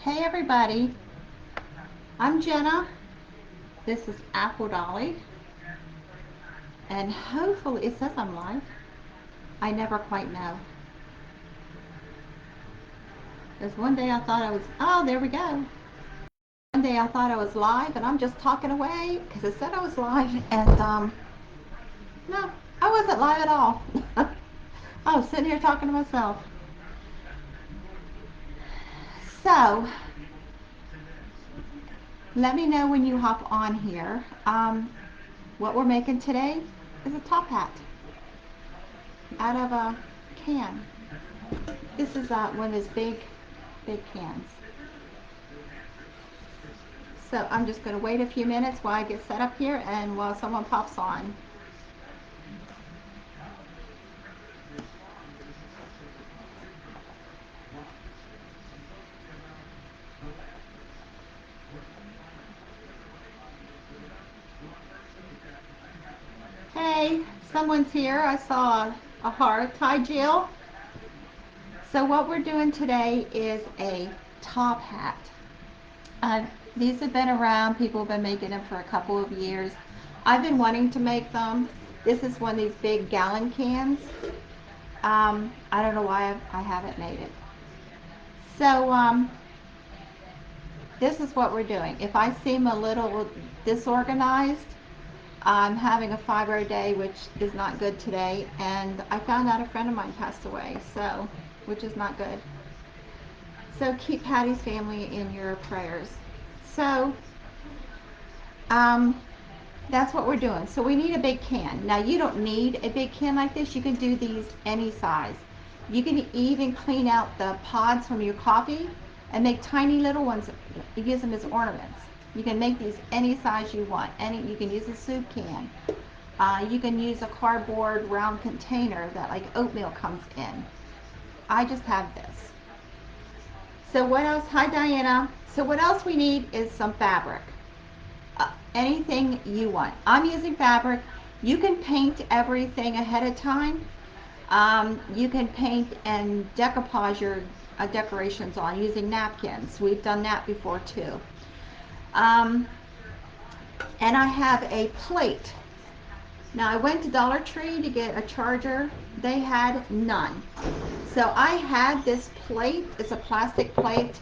Hey everybody, I'm Jenna. This is Apple Dolly, and hopefully it says I'm live. I never quite know. There's one day I thought I was, oh, there we go. One day I thought I was live, and I'm just talking away because it said I was live, and no, I wasn't live at all. I was sitting here talking to myself. So, let me know when you hop on here. What we're making today is a top hat out of a can. This is one of those big cans. So I'm just going to wait a few minutes while I get set up here and while someone pops on. Hey, someone's here. I saw a heart. Hi, Jill. So what we're doing today is a top hat. Uh, these have been around. People have been making them for a couple of years. I've been wanting to make them. This is one of these big gallon cans. I don't know why I haven't made it. So this is what we're doing. If I seem a little disorganized, I'm having a fibro day, which is not good today, and I found out a friend of mine passed away, so, which is not good. So keep Patty's family in your prayers. So, um, that's what we're doing. So we need a big can. Now you don't need a big can like this. You can do these any size. You can even clean out the pods from your coffee and make tiny little ones. You use them as ornaments. You can make these any size you want. You can use a soup can. You can use a cardboard round container that like oatmeal comes in. I just have this. So what else? Hi Diana. So what else we need is some fabric. Anything you want. I'm using fabric. You can paint everything ahead of time. You can paint and decoupage your decorations on using napkins. We've done that before too. Um, and I have a plate. Now I went to Dollar Tree to get a charger. They had none. So I had this plate. It's a plastic plate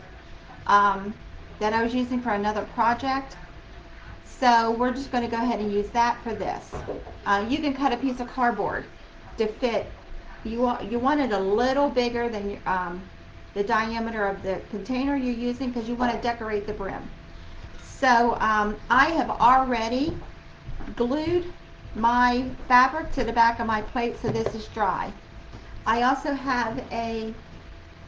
um, that I was using for another project. So we're just going to go ahead and use that for this. You can cut a piece of cardboard to fit. You want it a little bigger than the diameter of the container you're using because you want to decorate the brim. So I have already glued my fabric to the back of my plate so this is dry. I also have a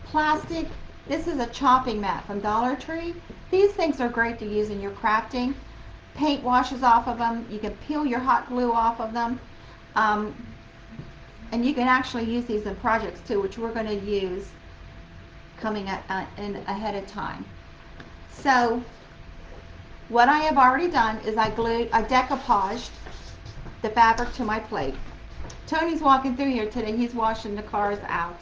plastic, this is a chopping mat from Dollar Tree. These things are great to use in your crafting. Paint washes off of them. You can peel your hot glue off of them. Um, and you can actually use these in projects too, which we're going to use coming in ahead of time. So what I have already done is I decoupaged the fabric to my plate. Tony's walking through here today. He's washing the cars out.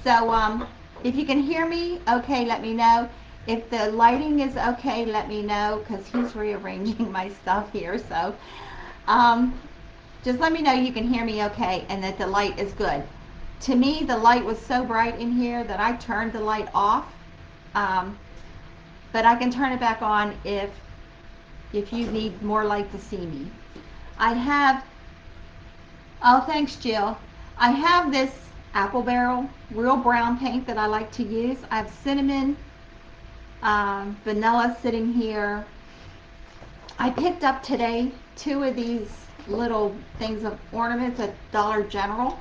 So if you can hear me, okay, let me know. If the lighting is okay, let me know because he's rearranging my stuff here. So um, just let me know you can hear me okay and that the light is good. To me, the light was so bright in here that I turned the light off. Um, but I can turn it back on if you need more light to see me. I have, oh thanks Jill. I have this apple barrel real brown paint that I like to use. I have cinnamon, vanilla sitting here. I picked up today 2 of these little things of ornaments at Dollar General.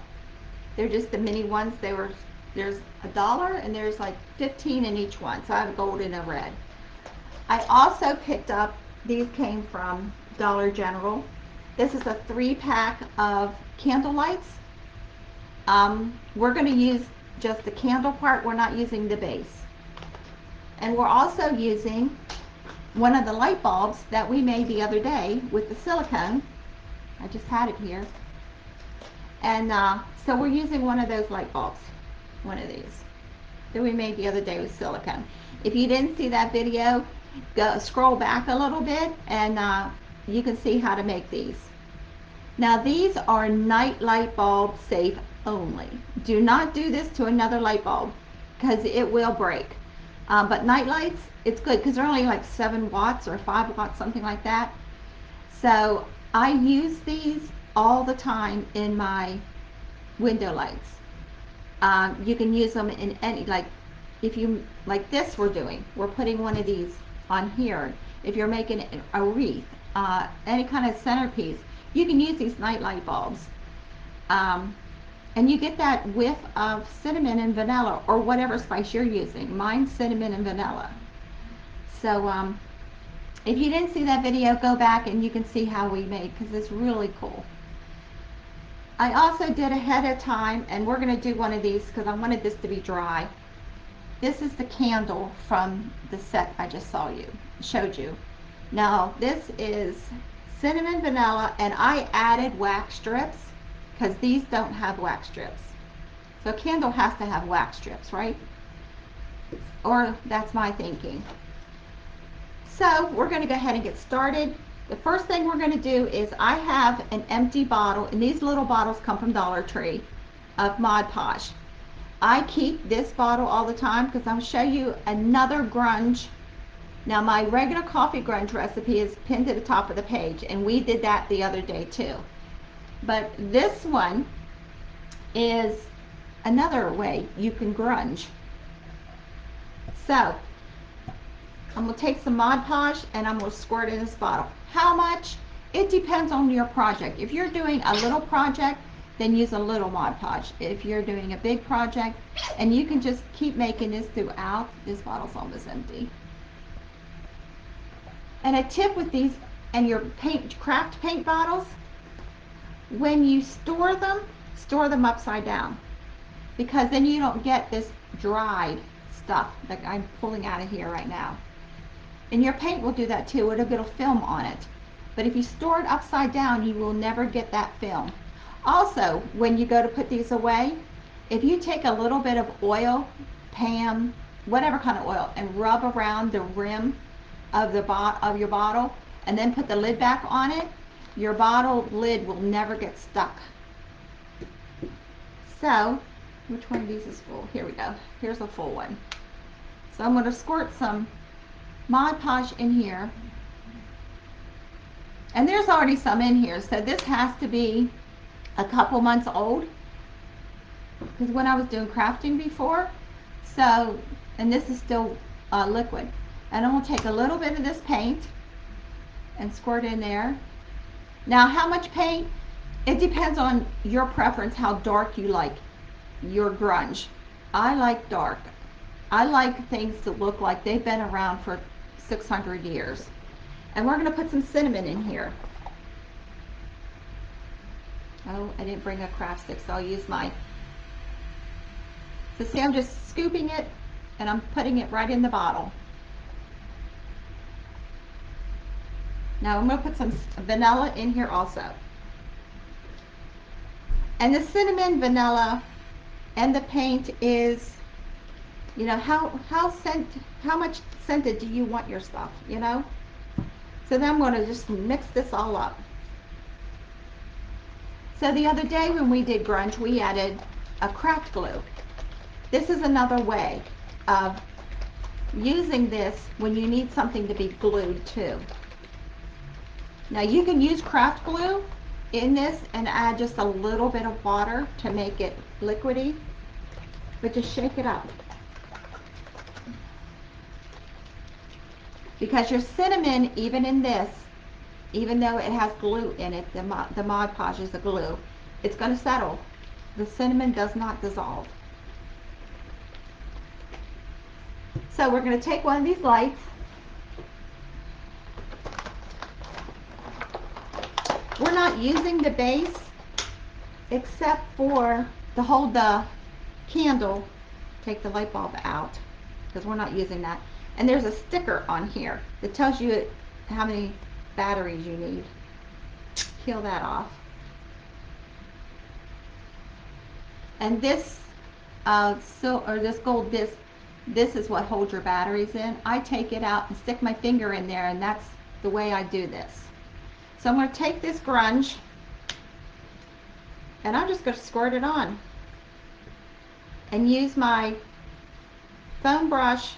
They're just the mini ones. There's $1 and there's like 15 in each one. So I have a gold and a red. I also picked up, these came from Dollar General. This is a 3-pack of candle lights. We're going to use just the candle part. We're not using the base. And we're also using one of the light bulbs that we made the other day with the silicone. I just had it here. And so we're using one of those light bulbs, one of these. that we made the other day with silicone. If you didn't see that video, go scroll back a little bit and you can see how to make these. Now these are night light bulb safe only. Do not do this to another light bulb because it will break. But night lights, it's good because they're only like 7 watts or 5 watts, something like that. So I use these all the time in my window lights. You can use them in any, like if you, like this we're putting one of these on here. If you're making a wreath, any kind of centerpiece, you can use these night light bulbs. And you get that whiff of cinnamon and vanilla or whatever spice you're using. Mine's cinnamon and vanilla. So if you didn't see that video, go back and you can see how we made, because it's really cool. I also did ahead of time, and we're going to do one of these because I wanted this to be dry. This is the candle from the set I just showed you. Now this is cinnamon vanilla, and I added wax strips because these don't have wax strips. So a candle has to have wax strips, right? Or that's my thinking. So we're going to go ahead and get started. The first thing we're going to do is I have an empty bottle, and these little bottles come from Dollar Tree, of Mod Podge. I keep this bottle all the time because I'll show you another grunge. Now my regular coffee grunge recipe is pinned to the top of the page, and we did that the other day too. But this one is another way you can grunge. So I'm going to take some Mod Podge and I'm going to squirt in this bottle. How much? It depends on your project. If you're doing a little project, then use a little Mod Podge. If you're doing a big project, and you can just keep making this throughout. This bottle's almost empty. And a tip with these and your craft paint bottles, when you store them upside down, because then you don't get this dried stuff that I'm pulling out of here right now. And your paint will do that too. It'll get a film on it. But if you store it upside down, you will never get that film. Also, when you go to put these away, if you take a little bit of oil, Pam, whatever kind of oil, and rub around the rim of your bottle, and then put the lid back on it, your bottle lid will never get stuck. So, which one of these is full? Here we go. Here's a full one. So I'm going to squirt some Mod Podge in here. And there's already some in here, so this has to be a couple months old, because when I was doing crafting before. So, and this is still liquid. And I'm going to take a little bit of this paint and squirt in there. Now, how much paint? It depends on your preference, how dark you like your grunge. I like dark. I like things that look like they've been around for 600 years. And we're going to put some cinnamon in here. Oh, I didn't bring a craft stick, so I'll use my. So see, I'm just scooping it and I'm putting it right in the bottle. Now I'm going to put some vanilla in here also. And the cinnamon, vanilla, and the paint is, you know, how much scented do you want your stuff, you know? So then I'm going to just mix this all up. So the other day when we did grunge, we added a craft glue. This is another way of using this when you need something to be glued to. Now you can use craft glue in this and add just a little bit of water to make it liquidy, but just shake it up. Because your cinnamon, even in this, even though it has glue in it, the Mod Podge is a glue, it's going to settle. The cinnamon does not dissolve. So we're going to take one of these lights. We're not using the base except for to hold the candle. Take the light bulb out because we're not using that. And there's a sticker on here that tells you how many batteries you need. Peel that off. And this this gold disc This is what holds your batteries in. I take it out and stick my finger in there, and that's the way I do this. So I'm going to take this grunge and I'm just going to squirt it on and use my foam brush,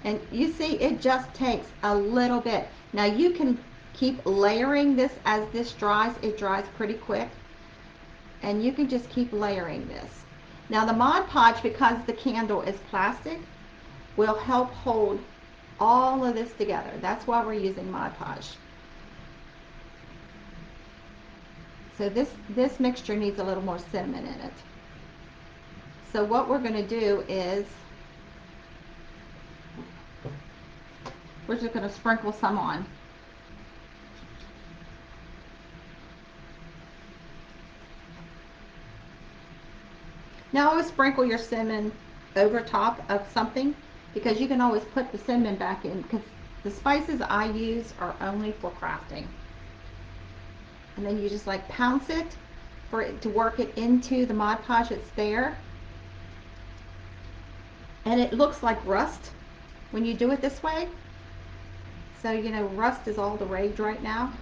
and you see it just takes a little bit. Now you can keep layering this as this dries. It dries pretty quick, and you can just keep layering this. Now the Mod Podge, because the candle is plastic, will help hold all of this together. That's why we're using Mod Podge. So this mixture needs a little more cinnamon in it. So what we're going to do is we're just going to sprinkle some on. Now always sprinkle your cinnamon over top of something, because you can always put the cinnamon back in, because the spices I use are only for crafting. And then you just like pounce it for it to work it into the Mod Podge that's there. And it looks like rust when you do it this way. So, you know, rust is all the rage right now.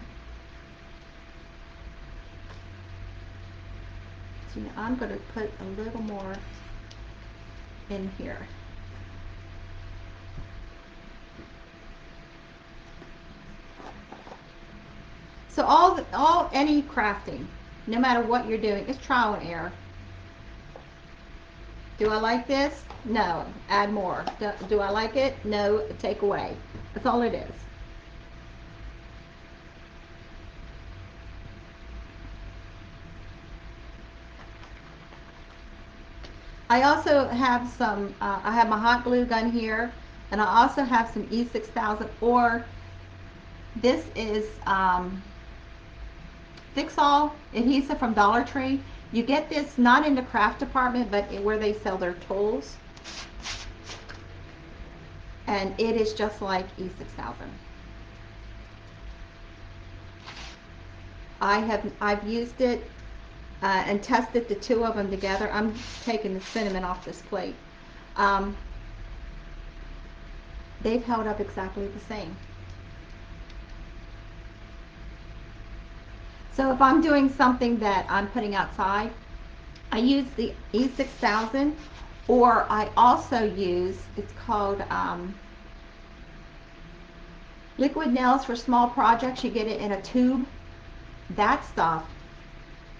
So I'm going to put a little more in here. So any crafting, no matter what you're doing, is trial and error. Do I like this? No, add more. Do I like it? No, take away. That's all it is. I also have some, I have my hot glue gun here, and I also have some E6000, or this is Fix-All adhesive from Dollar Tree. You get this not in the craft department, but where they sell their tools. And it is just like E6000. I've used it and tested the two of them together. I'm taking the cinnamon off this plate. They've held up exactly the same. So if I'm doing something that I'm putting outside, I use the E6000, or I also use, it's called liquid nails for small projects. You get it in a tube. That stuff,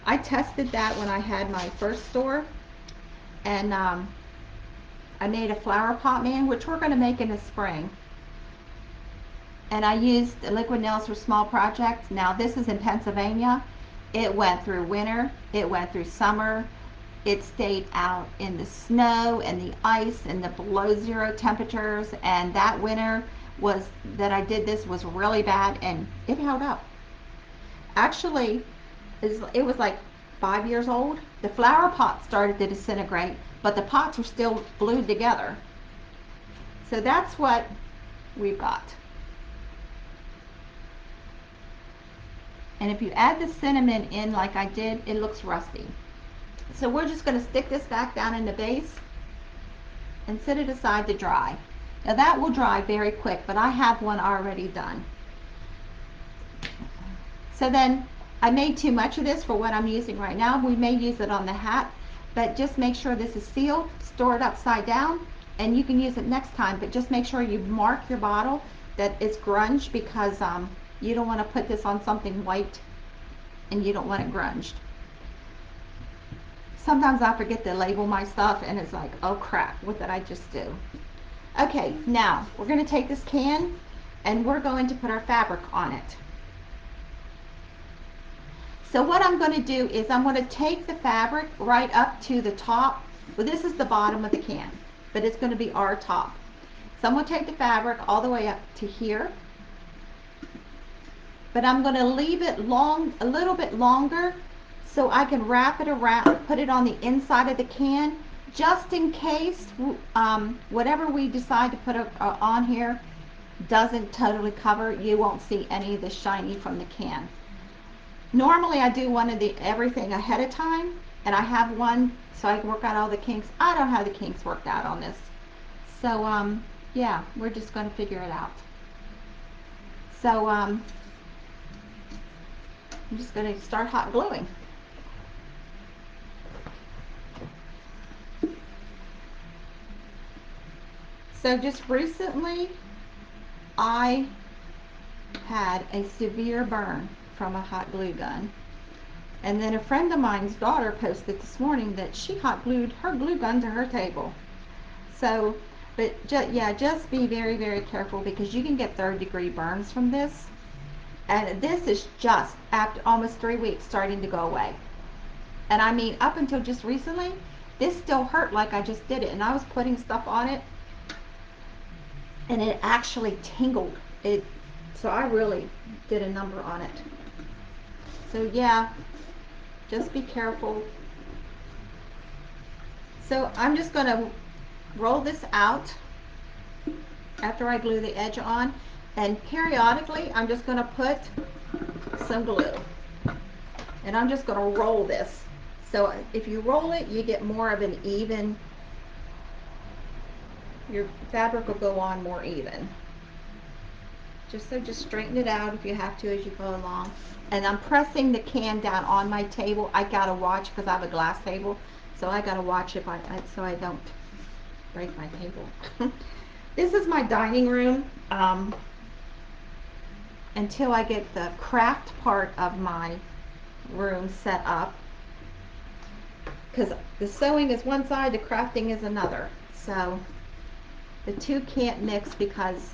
I tested that when I had my first store, and I made a flower pot man, which we're going to make in the spring. And I used liquid nails for small projects. Now this is in Pennsylvania. It went through winter, it went through summer, it stayed out in the snow and the ice and the below zero temperatures, and that winter that I did this was really bad, and it held up. Actually, it was like 5 years old. The flower pot started to disintegrate, but the pots were still glued together. So that's what we've got. And if you add the cinnamon in like I did, it looks rusty. So we're just going to stick this back down in the base and set it aside to dry. Now that will dry very quick, but I have one already done. So then I made too much of this for what I'm using right now. We may use it on the hat, but just make sure this is sealed, store it upside down, and you can use it next time. But just make sure you mark your bottle that it's grunge, because you don't want to put this on something white and you don't want it grunged. Sometimes I forget to label my stuff, and it's like, oh crap, what did I just do? Okay, now we're going to take this can and we're going to put our fabric on it. So what I'm going to do is I'm going to take the fabric right up to the top. Well, this is the bottom of the can, but it's going to be our top. So I'm going to take the fabric all the way up to here, but I'm going to leave it a little bit longer, so I can wrap it around, put it on the inside of the can, just in case whatever we decide to put on here doesn't totally cover. You won't see any of the shiny from the can. Normally I do everything ahead of time, and I have one so I can work out all the kinks. I don't have the kinks worked out on this. So, yeah, we're just going to figure it out. So, I'm just going to start hot gluing. So just recently, I had a severe burn from a hot glue gun. And then a friend of mine's daughter posted this morning that she hot glued her glue gun to her table. So, but yeah, just be very, very careful because you can get third-degree burns from this. And this is just after almost 3 weeks starting to go away. And I mean, up until just recently, this still hurt like I just did it. And I was putting stuff on it, and it actually tingled. So I really did a number on it. So yeah, just be careful. So I'm just going to roll this out after I glue the edge on, and periodically I'm just going to put some glue, and I'm just going to roll this. So if you roll it, you get more of an even, your fabric will go on more even. Just straighten it out if you have to as you go along. And I'm pressing the can down on my table. I gotta watch because I have a glass table, so I gotta watch if so I don't break my table. This is my dining room. Until I get the craft part of my room set up, because the sewing is one side, the crafting is another. So the two can't mix because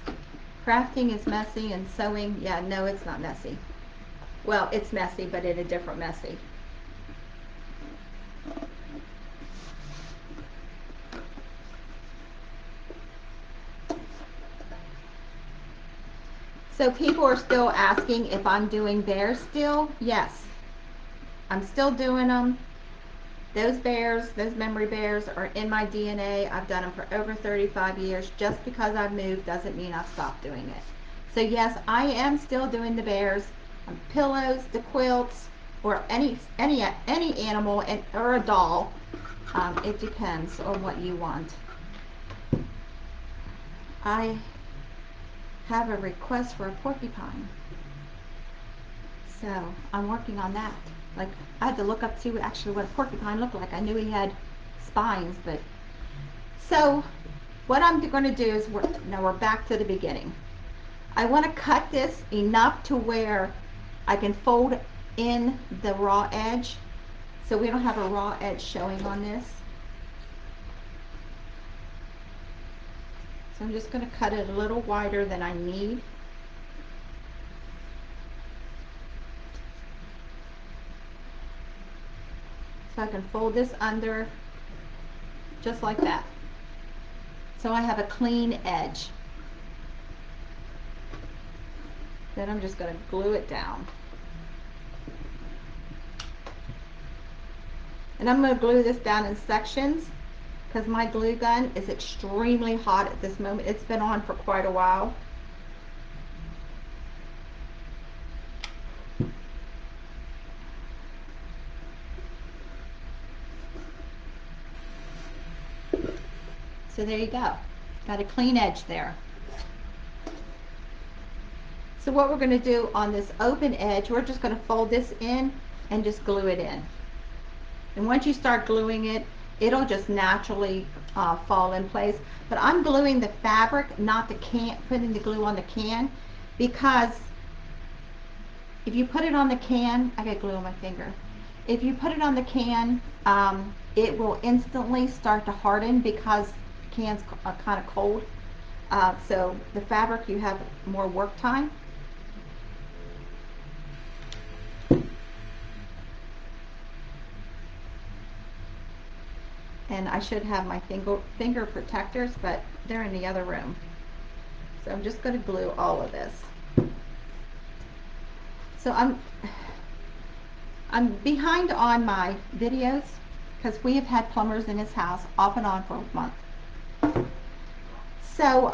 crafting is messy and sewing, yeah, no, it's not messy. Well, it's messy, but in a different messy. So people are still asking if I'm doing bears still. Yes, I'm still doing them. Those bears, those memory bears are in my DNA. I've done them for over 35 years. Just because I've moved doesn't mean I've stopped doing it. So yes, I am still doing the bears, pillows, the quilts, or any animal or a doll. It depends on what you want. I have a request for a porcupine, so I'm working on that. Like, I had to look up to see actually what a porcupine looked like. I knew he had spines, but so what I'm going to do is now we're back to the beginning. I want to cut this enough to where I can fold in the raw edge, so we don't have a raw edge showing on this. So I'm just going to cut it a little wider than I need. So I can fold this under just like that. So I have a clean edge. Then I'm just going to glue it down. And I'm going to glue this down in sections because my glue gun is extremely hot at this moment. It's been on for quite a while. So there you go. Got a clean edge there. So what we're going to do on this open edge, we're just going to fold this in and just glue it in. And once you start gluing it, it'll just naturally fall in place. But I'm gluing the fabric, not the can, putting the glue on the can, because if you put it on the can, I got glue on my finger. If you put it on the can, it will instantly start to harden because the can's kind of cold. So the fabric, you have more work time. And I should have my finger protectors, but they're in the other room. So I'm just going to glue all of this. So I'm behind on my videos because we have had plumbers in this house off and on for a month. So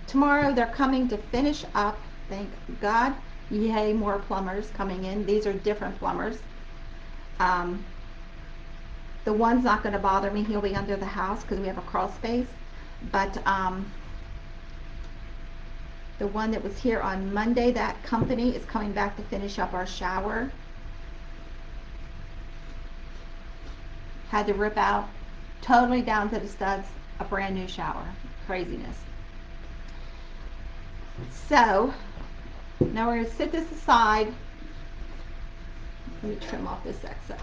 tomorrow they're coming to finish up, thank God. Yay, more plumbers coming in. These are different plumbers. Um, the one's not going to bother me. He'll be under the house because we have a crawl space. But the one that was here on Monday, that company is coming back to finish up our shower. Had to rip out totally down to the studs a brand new shower. Craziness. So now we're going to set this aside. Let me trim off this excess.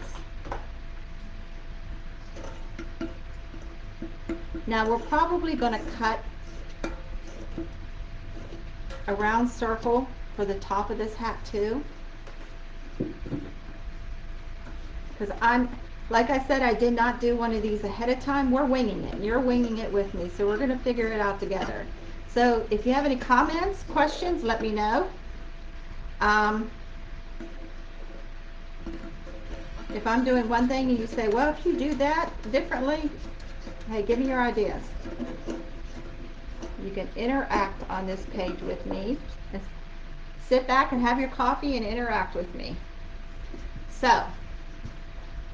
Now we're probably going to cut a round circle for the top of this hat too. Because like I said, I did not do one of these ahead of time. We're winging it. You're winging it with me. So we're going to figure it out together. So if you have any comments, questions, let me know. If I'm doing one thing and you say, well, if you do that differently, hey, give me your ideas. You can interact on this page with me. And sit back and have your coffee and interact with me. So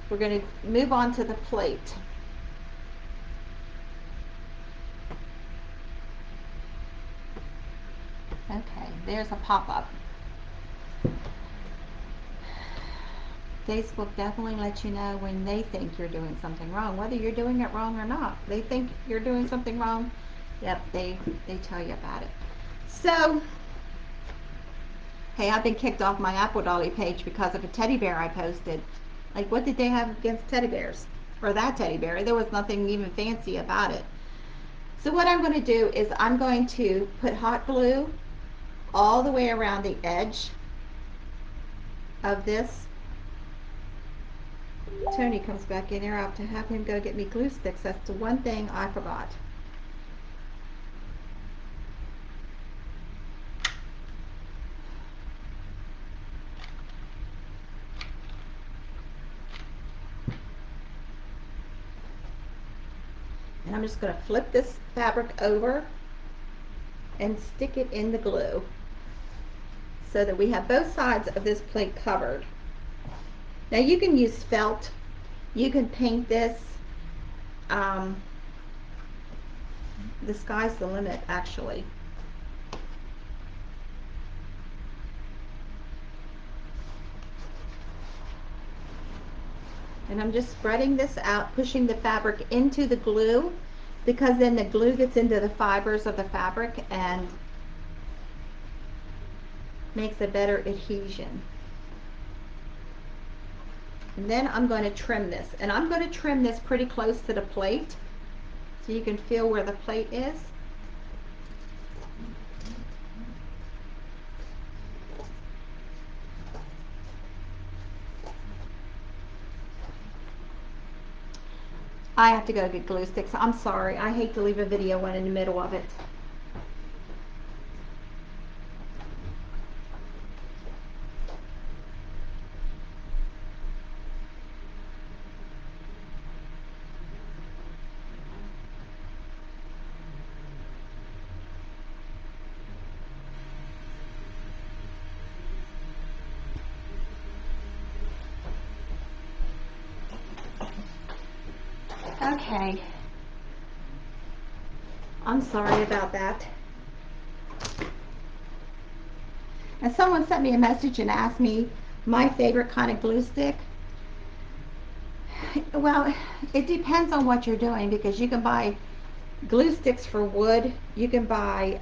we're going to move on to the plate. Okay, there's a pop-up. Facebook definitely lets you know when they think you're doing something wrong, whether you're doing it wrong or not. They think you're doing something wrong. Yep, they tell you about it. So, hey, I've been kicked off my Apple Dolly page because of a teddy bear I posted. Like, what did they have against teddy bears? Or that teddy bear? There was nothing even fancy about it. So what I'm going to do is I'm going to put hot glue all the way around the edge of this. Tony comes back in here. I'll have to have him go get me glue sticks. That's the one thing I forgot. And I'm just going to flip this fabric over and stick it in the glue so that we have both sides of this plate covered. Now you can use felt. You can paint this. The sky's the limit, actually. And I'm just spreading this out, pushing the fabric into the glue, because then the glue gets into the fibers of the fabric and makes a better adhesion. And then I'm going to trim this, and I'm going to trim this pretty close to the plate so you can feel where the plate is. I have to go get glue sticks. I'm sorry. I hate to leave a video one in the middle of it. Okay. I'm sorry about that. And someone sent me a message and asked me my favorite kind of glue stick. Well, it depends on what you're doing, because you can buy glue sticks for wood. You can buy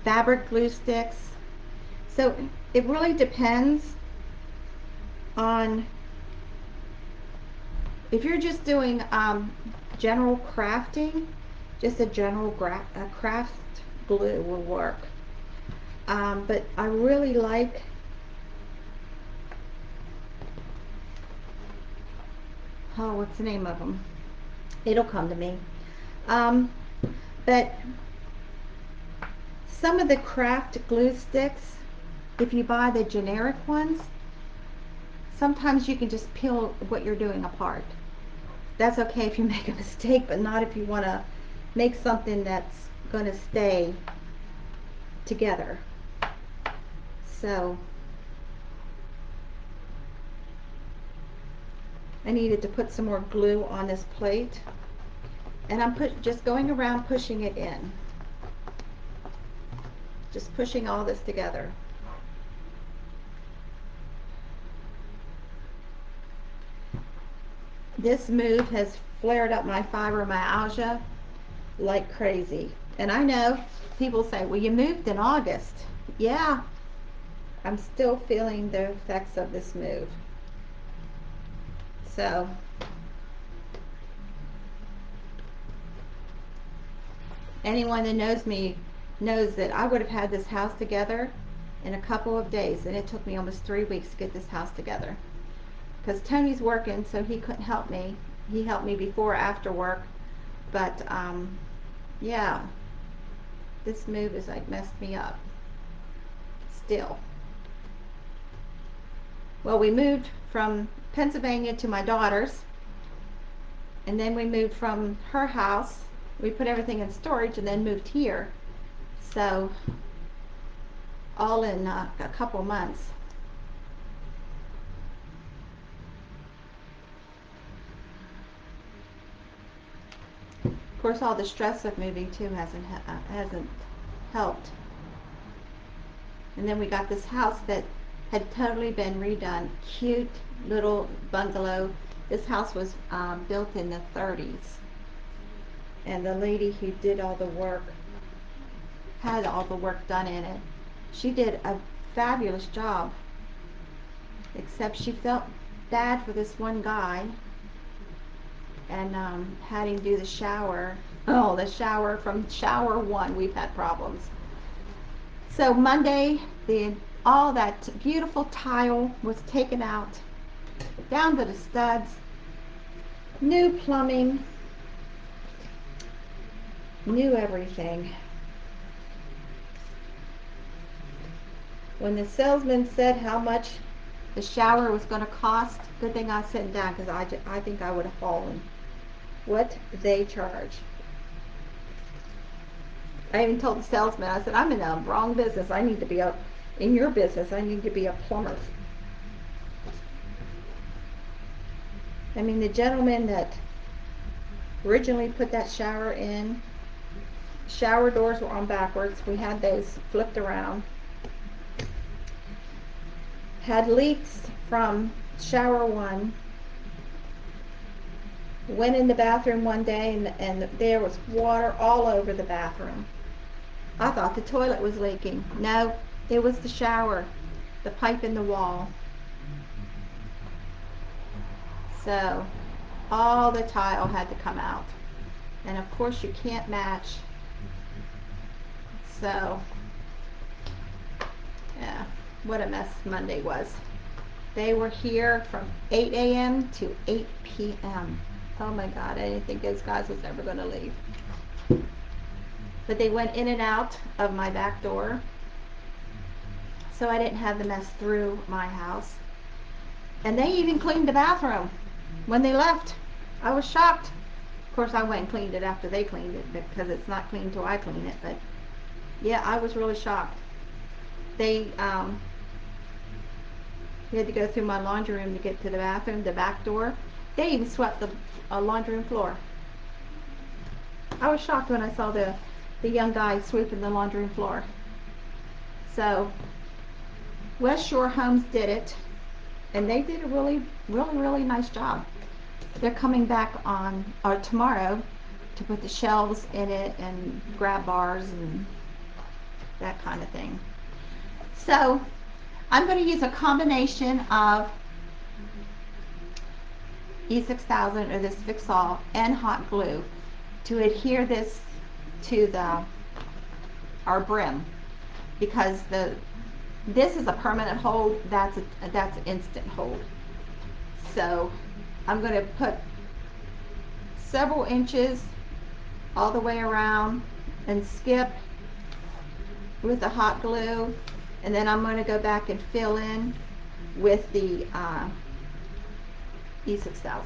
fabric glue sticks. So it really depends on if you're just doing general crafting. Just a general craft glue will work. But I really like what's the name of them? It'll come to me. But some of the craft glue sticks, if you buy the generic ones, sometimes you can just peel what you're doing apart. That's okay if you make a mistake, but not if you want to make something that's going to stay together. So I needed to put some more glue on this plate, and I'm just going around pushing it in. Just pushing all this together. This move has flared up my fibromyalgia like crazy. And I know people say, well, you moved in August. Yeah, I'm still feeling the effects of this move. So, anyone that knows me knows that I would have had this house together in a couple of days, and it took me almost 3 weeks to get this house together. Because Tony's working, so he couldn't help me. He helped me before, after work. But, yeah, this move has like messed me up. Still. Well, we moved from Pennsylvania to my daughter's, and then we moved from her house. We put everything in storage and then moved here. So, all in a couple months. Of course, all the stress of moving too hasn't helped. And then we got this house that had totally been redone. Cute little bungalow. This house was built in the 30s. And the lady who did all the work, had all the work done in it. She did a fabulous job. Except she felt bad for this one guy and had him do the shower. Oh, the shower, from shower one, we've had problems. So Monday, all that beautiful tile was taken out, down to the studs, new plumbing, new everything. When the salesman said how much the shower was going to cost, good thing I sat down, because I think I would have fallen. What they charge. I even told the salesman, I said, I'm in the wrong business. I need to be in your business. I need to be a plumber. I mean, the gentleman that originally put that shower in, shower doors were on backwards. We had those flipped around. Had leaks from shower one. Went in the bathroom one day and there was water all over the bathroom. I thought the toilet was leaking. No, it was the shower, the pipe in the wall. So all the tile had to come out. And of course you can't match. So, yeah, what a mess Monday was. They were here from 8 a.m. to 8 p.m. Oh my God, I didn't think those guys was ever going to leave. But they went in and out of my back door, so I didn't have the mess through my house. And they even cleaned the bathroom when they left. I was shocked. Of course, I went and cleaned it after they cleaned it, because it's not clean till I clean it. But yeah, I was really shocked. They had to go through my laundry room to get to the bathroom, the back door. They even swept the laundry room floor. I was shocked when I saw the young guy sweeping the laundry room floor. So West Shore Homes did it, and they did a really, really, really nice job. They're coming back on tomorrow to put the shelves in it and grab bars and that kind of thing. So I'm going to use a combination of E6000 or this Fix-All and hot glue to adhere this to our brim, because this is a permanent hold, that's an instant hold. So I'm going to put several inches all the way around and skip with the hot glue, and then I'm going to go back and fill in with the E6000.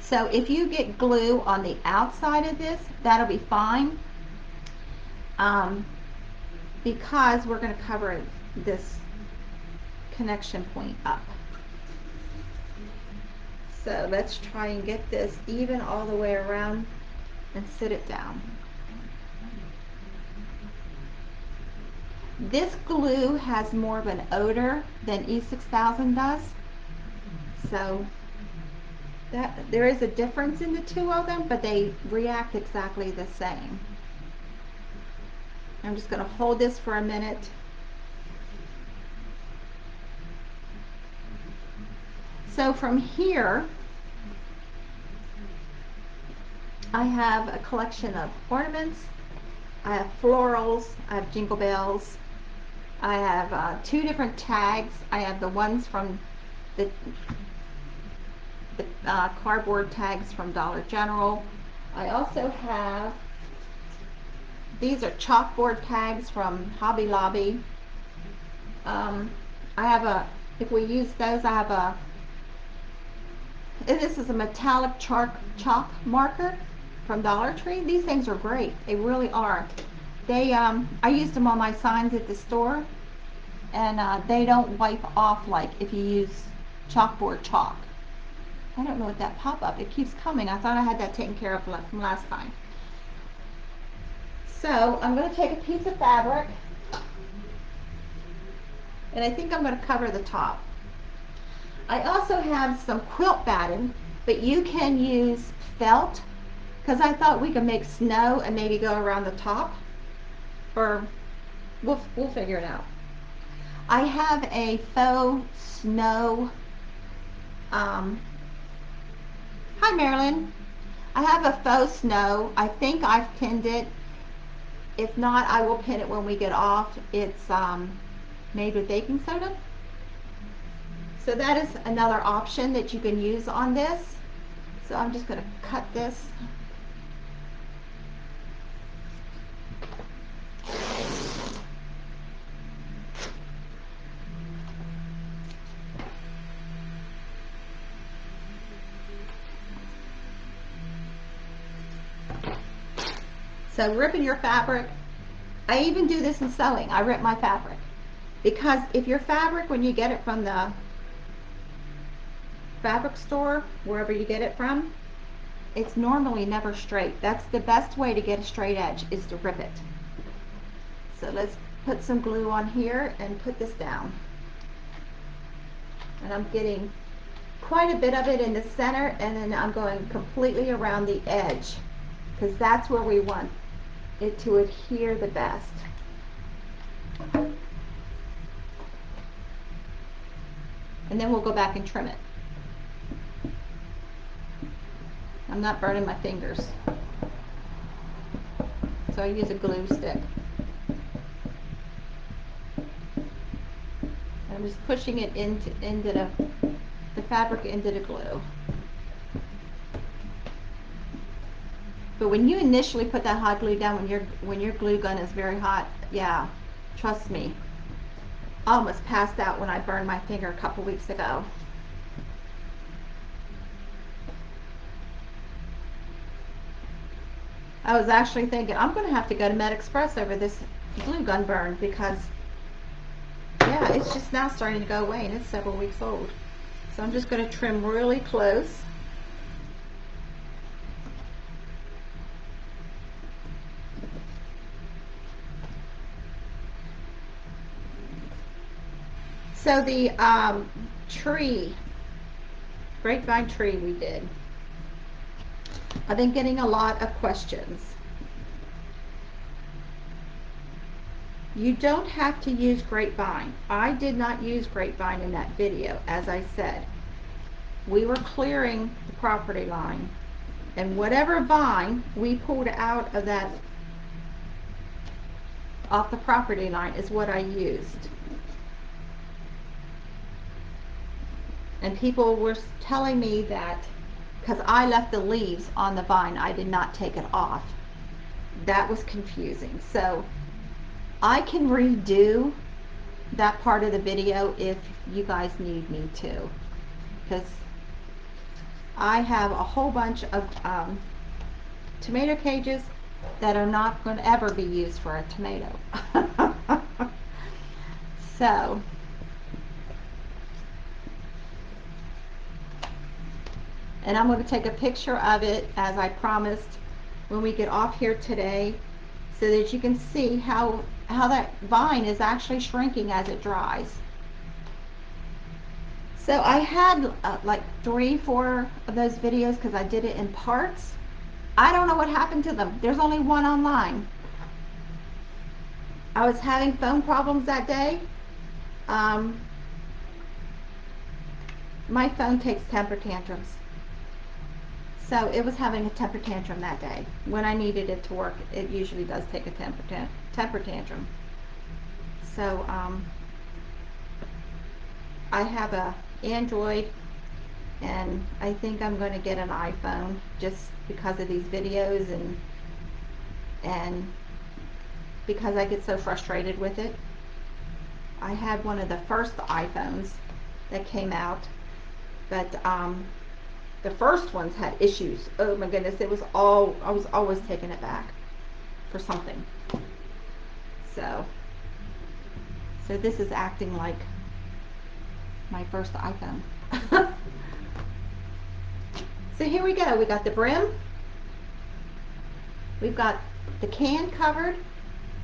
So if you get glue on the outside of this, that'll be fine, because we're going to cover this connection point up. So let's try and get this even all the way around and sit it down. This glue has more of an odor than E6000 does, so that there is a difference in the two of them, but they react exactly the same. I'm just going to hold this for a minute. So from here, I have a collection of ornaments. I have florals, I have jingle bells, I have 2 different tags. I have the ones from the cardboard tags from Dollar General. I also have, these are chalkboard tags from Hobby Lobby. I have a, if we use those, I have a, this is a metallic chalk marker from Dollar Tree. These things are great. They really are. They, I used them on my signs at the store, and they don't wipe off like if you use chalkboard chalk. I don't know what that pop-up, it keeps coming. I thought I had that taken care of from last time. So I'm going to take a piece of fabric, and I think I'm going to cover the top. I also have some quilt batting, but you can use felt, because I thought we could make snow and maybe go around the top, or we'll figure it out. I have a faux snow, hi Marilyn, I have a faux snow. I think I've pinned it. If not, I will pin it when we get off. It's made with baking soda. So that is another option that you can use on this. So I'm just going to cut this. So ripping your fabric, I even do this in sewing. I rip my fabric, because if your fabric, when you get it from the fabric store, wherever you get it from, it's normally never straight. That's the best way to get a straight edge, is to rip it. So let's put some glue on here and put this down. And I'm getting quite a bit of it in the center, and then I'm going completely around the edge, because that's where we want it to adhere the best. And then we'll go back and trim it. I'm not burning my fingers, so I use a glue stick. I'm just pushing it into the fabric into the glue. But when you initially put that hot glue down, when your glue gun is very hot, yeah, trust me, I almost passed out when I burned my finger a couple weeks ago. I was actually thinking I'm going to have to go to Med Express over this glue gun burn, because yeah, it's just now starting to go away, and it's several weeks old. So I'm just going to trim really close. So the grapevine tree we did, I've been getting a lot of questions. You don't have to use grapevine. I did not use grapevine in that video. As I said, we were clearing the property line, and whatever vine we pulled out of that, off the property line, is what I used. And people were telling me that because I left the leaves on the vine, I did not take it off. That was confusing. So I can redo that part of the video if you guys need me to, because I have a whole bunch of tomato cages that are not going to ever be used for a tomato. So, and I'm going to take a picture of it as I promised when we get off here today, so that you can see how that vine is actually shrinking as it dries. So I had like 3-4 of those videos because I did it in parts. I don't know what happened to them. There's only one online. I was having phone problems that day. Um, my phone takes temper tantrums. So it was having a temper tantrum that day. When I needed it to work, it usually does take a temper tantrum. So I have a Android, and I think I'm going to get an iPhone just because of these videos, and because I get so frustrated with it. I had one of the first iPhones that came out, but the first ones had issues. Oh my goodness, I was always taking it back for something. So this is acting like my first iPhone. So here we go. We got the brim, we've got the can covered,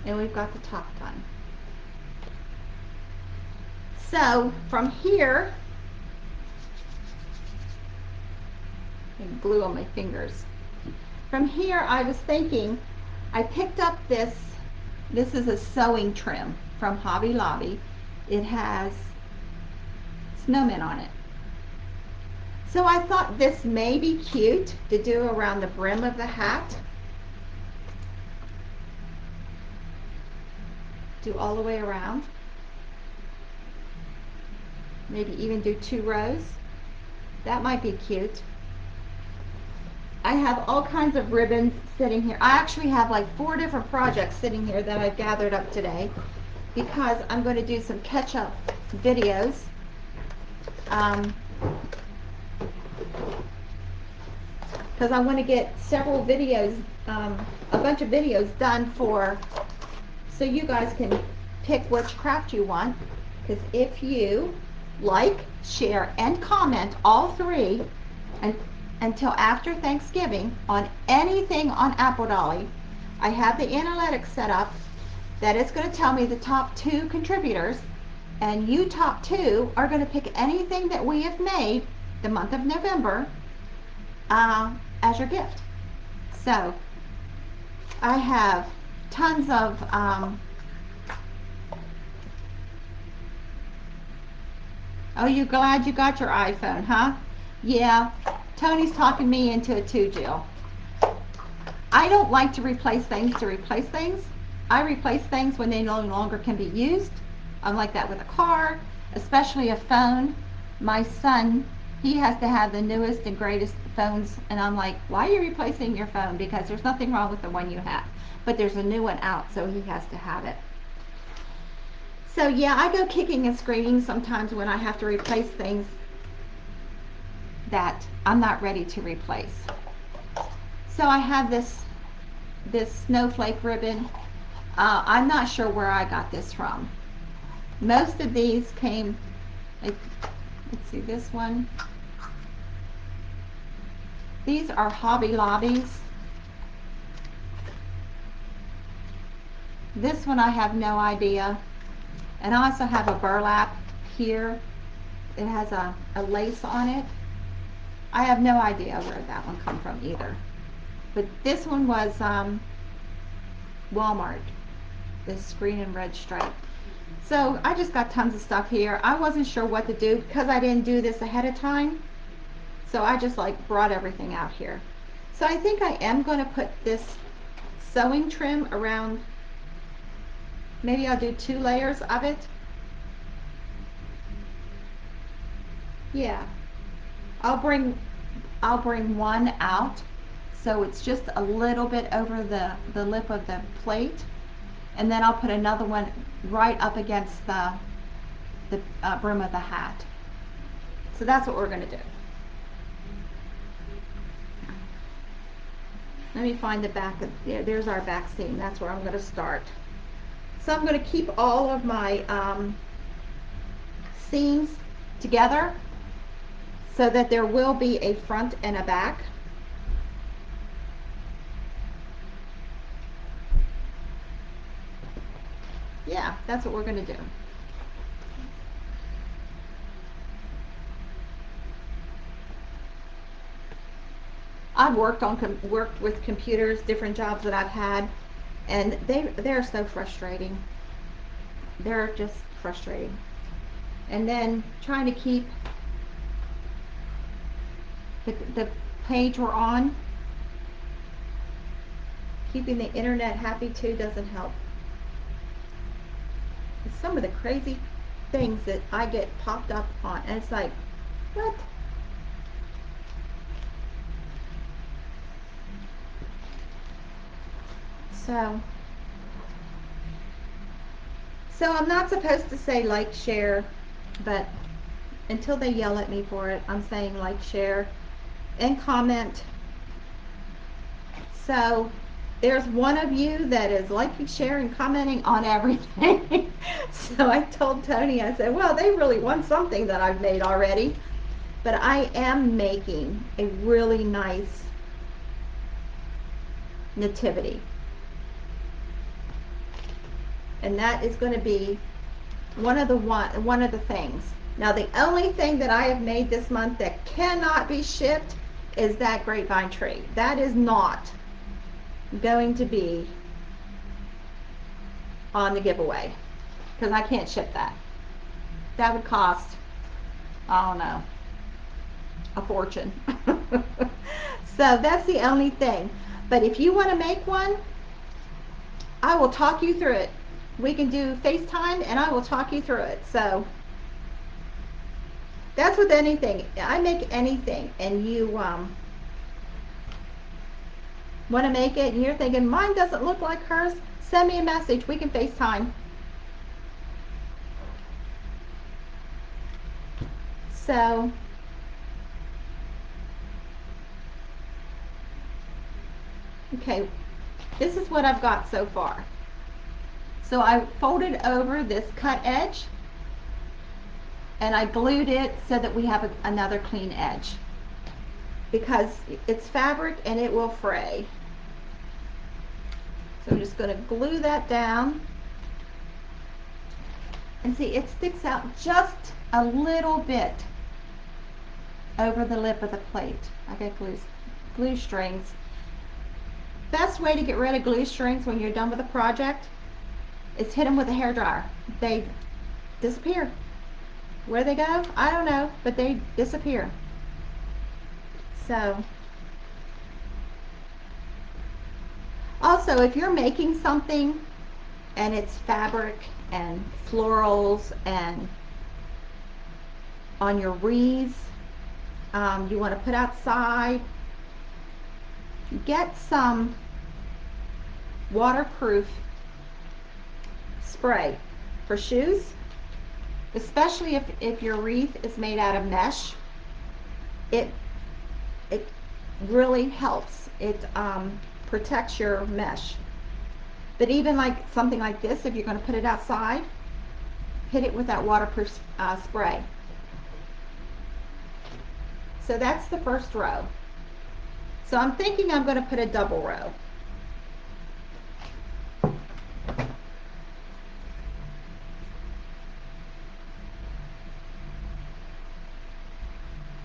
and we've got the top done. So from here, glue on my fingers. From here, I was thinking, I picked up this is a sewing trim from Hobby Lobby. It has snowmen on it. So I thought this may be cute to do around the brim of the hat. Do all the way around. Maybe even do 2 rows. That might be cute. I have all kinds of ribbons sitting here. I actually have like 4 different projects sitting here that I've gathered up today because I'm going to do some catch-up videos. Because I want to get several videos, a bunch of videos done so you guys can pick which craft you want. Because if you like, share, and comment all 3 until after Thanksgiving on anything on Apple Dolly, I have the analytics set up that it's going to tell me the top 2 contributors, and you top 2 are going to pick anything that we have made the month of November as your gift. So I have tons of oh, you glad you got your iPhone, huh? Yeah, Tony's talking me into it too, Jill. I don't like to replace things to replace things. I replace things when they no longer can be used. I'm like that with a car, especially a phone. My son, he has to have the newest and greatest phones, and I'm like, why are you replacing your phone? Because there's nothing wrong with the one you have, but there's a new one out, so he has to have it. So yeah, I go kicking and screaming sometimes when I have to replace things that I'm not ready to replace. So I have this snowflake ribbon. I'm not sure where I got this from. Most of these came, like, let's see, this one. These are Hobby Lobbies. This one I have no idea. And I also have a burlap here. It has a lace on it. I have no idea where that one come from either. But this one was Walmart, this green and red stripe. So I just got tons of stuff here. I wasn't sure what to do because I didn't do this ahead of time. So I just like brought everything out here. So I think I am going to put this sewing trim around. Maybe I'll do 2 layers of it. Yeah. I'll bring one out, so it's just a little bit over the lip of the plate, and then I'll put another one right up against the brim of the hat. So that's what we're going to do. Let me find the back of, there's our back seam. That's where I'm going to start. So I'm going to keep all of my seams together so that there will be a front and a back. Yeah, that's what we're going to do. I've worked with computers, different jobs that I've had, and they're so frustrating. They're just frustrating. And then trying to keep the page we're on, keeping the internet happy too doesn't help. It's some of the crazy things that I get popped up on, and it's like, what? So I'm not supposed to say like, share, but until they yell at me for it, I'm saying like, share, and comment. So there's one of you that is liking, sharing, commenting on everything. So I told Tony, I said, well, they really want something that I've made already. But I am making a really nice nativity. And that is going to be one of the things. Now the only thing that I have made this month that cannot be shipped is that grapevine tree. That is not going to be on the giveaway because I can't ship that. That would cost, I don't know, a fortune. So that's the only thing. But if you want to make one, I will talk you through it. We can do FaceTime and I will talk you through it. So that's with anything. I make anything and you want to make it and you're thinking mine doesn't look like hers, send me a message. We can FaceTime. So okay, this is what I've got so far. So I folded over this cut edge and I glued it so that we have another clean edge because it's fabric and it will fray. So I'm just going to glue that down. And see, it sticks out just a little bit over the lip of the plate. I got glue strings. Best way to get rid of glue strings when you're done with a project is hit them with a hairdryer. They disappear. Where they go, I don't know, but they disappear. So also, if you're making something and it's fabric and florals and on your wreaths, you want to put outside, get some waterproof spray for shoes, especially if your wreath is made out of mesh. It really helps. It protects your mesh. But even like something like this, if you're going to put it outside, hit it with that waterproof spray. So that's the first row. So I'm thinking I'm going to put a double row.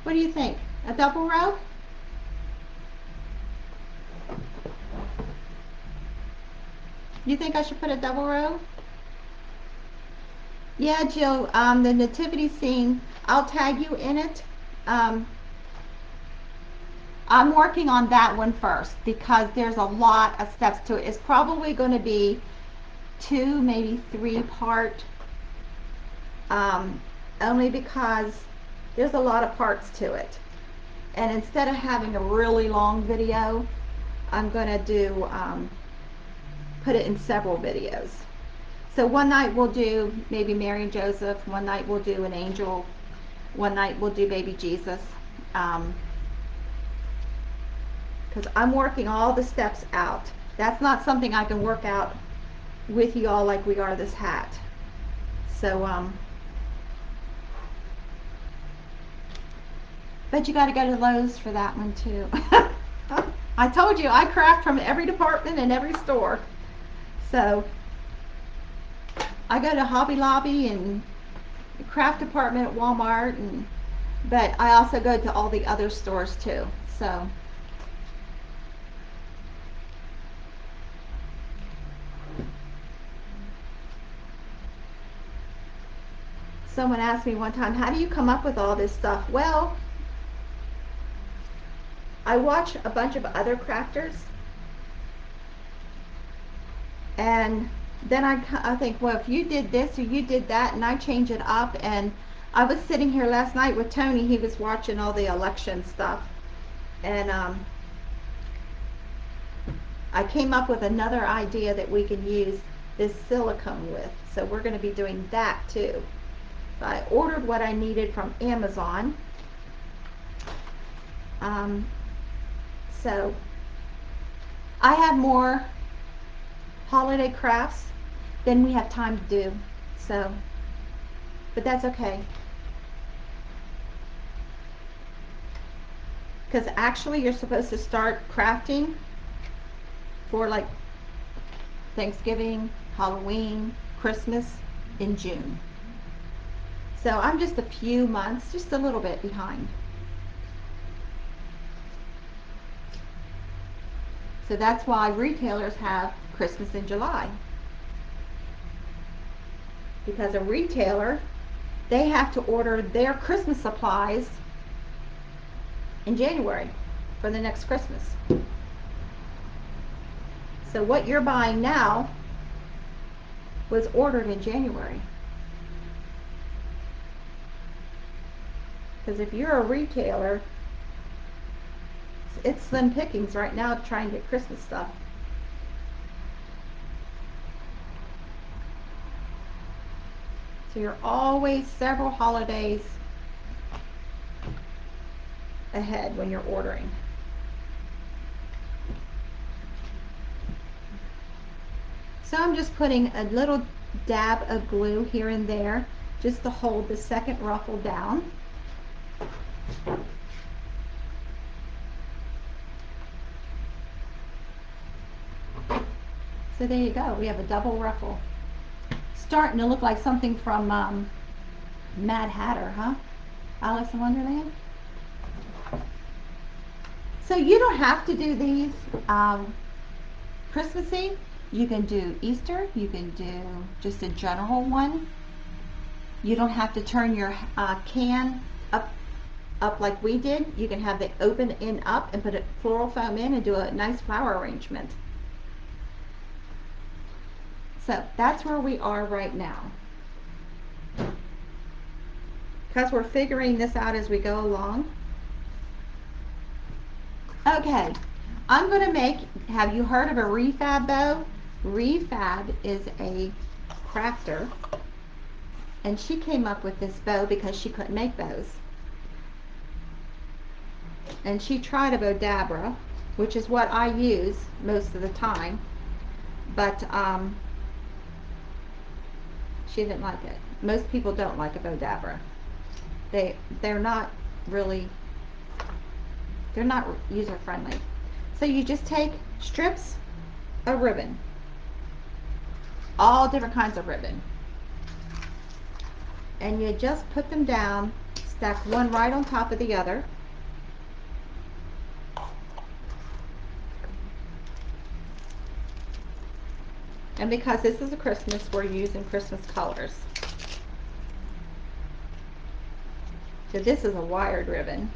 What do you think? A double row? You think I should put a double row? Yeah, Jill, the nativity scene, I'll tag you in it. I'm working on that one first because there's a lot of steps to it. It's probably going to be 2, maybe 3 part, only because there's a lot of parts to it. And instead of having a really long video, I'm going to do put it in several videos. So one night we'll do maybe Mary and Joseph, one night we'll do an angel, one night we'll do baby Jesus. Because because I'm working all the steps out. That's not something I can work out with you all like we are this hat. So, but you got to go to Lowe's for that one too. I told you I craft from every department and every store. So I go to Hobby Lobby and the craft department at Walmart, and but I also go to all the other stores too. So someone asked me one time, how do you come up with all this stuff? Well, I watch a bunch of other crafters, and then I think, well, if you did this or you did that, and I change it up. And I was sitting here last night with Tony. He was watching all the election stuff, and I came up with another idea that we can use this silicone with. So we're going to be doing that too. So I ordered what I needed from Amazon. So I have more holiday crafts than we have time to do. So, but that's okay. Because actually you're supposed to start crafting for like Thanksgiving, Halloween, Christmas in June. So I'm just a few months, just a little bit behind. So that's why retailers have Christmas in July. Because a retailer, they have to order their Christmas supplies in January for the next Christmas. So what you're buying now was ordered in January. Because if you're a retailer, it's slim pickings right now to try and get Christmas stuff. So you're always several holidays ahead when you're ordering. So I'm just putting a little dab of glue here and there just to hold the second ruffle down. So there you go, we have a double ruffle. Starting to look like something from Mad Hatter, huh? Alice in Wonderland? So you don't have to do these Christmassy. You can do Easter, you can do just a general one. You don't have to turn your can up like we did. You can have the open end up and put a floral foam in and do a nice flower arrangement. So that's where we are right now. Because we're figuring this out as we go along. Okay, I'm going to make, have you heard of a refab bow? Refab is a crafter, and she came up with this bow because she couldn't make bows. And she tried a Bodabra, which is what I use most of the time, but she didn't like it. Most people don't like a Bodabra. They're not really, they're not user friendly. So you just take strips of ribbon, all different kinds of ribbon, and you just put them down, stack one right on top of the other. And because this is a Christmas, we're using Christmas colors. So this is a wired ribbon.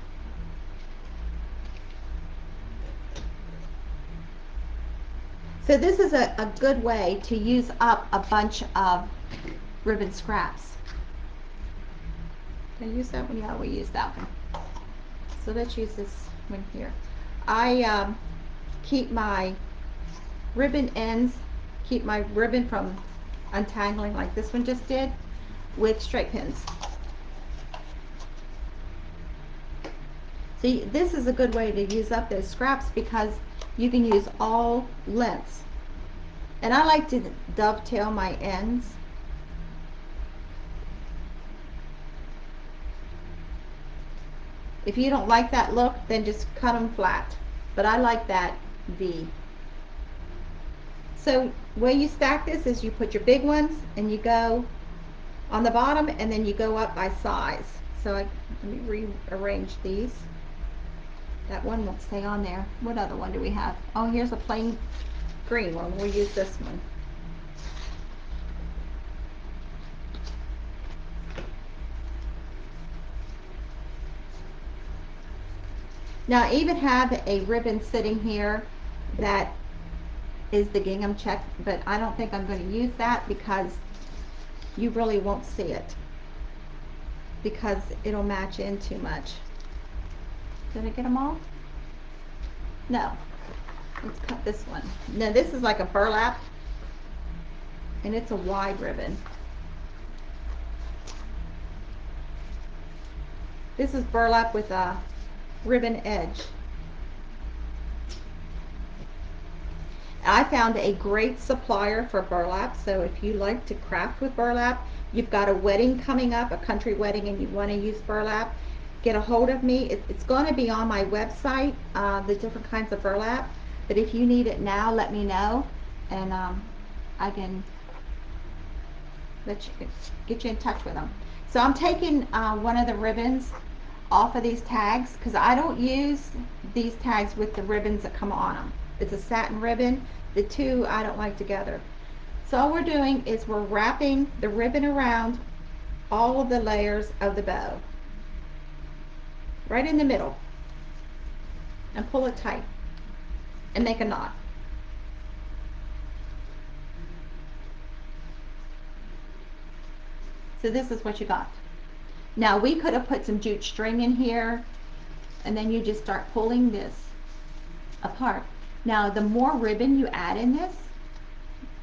So this is a good way to use up a bunch of ribbon scraps. Did I use that one? Yeah, we used that one. So let's use this one here. I keep my ribbon ends, keep my ribbon from untangling like this one just did, with straight pins. See, this is a good way to use up those scraps because you can use all lengths. And I like to dovetail my ends. If you don't like that look, then just cut them flat. But I like that V. So way you stack this is you put your big ones and you go on the bottom and then you go up by size. So let me rearrange these. That one won't stay on there. What other one do we have? Oh, here's a plain green one. We'll use this one. Now I even have a ribbon sitting here that is the gingham check, but I don't think I'm going to use that because you really won't see it because it'll match in too much. Did I get them all? No. Let's cut this one. Now this is like a burlap and it's a wide ribbon. This is burlap with a ribbon edge. I found a great supplier for burlap, so if you like to craft with burlap, you've got a wedding coming up, a country wedding, and you want to use burlap, get a hold of me. It's going to be on my website, the different kinds of burlap, but if you need it now, let me know, and I can get you in touch with them. So I'm taking one of the ribbons off of these tags because I don't use these tags with the ribbons that come on them. It's a satin ribbon. The two I don't like together. So all we're doing is we're wrapping the ribbon around all of the layers of the bow. Right in the middle. And pull it tight. And make a knot. So this is what you got. Now we could have put some jute string in here and then you just start pulling this apart. Now the more ribbon you add in this,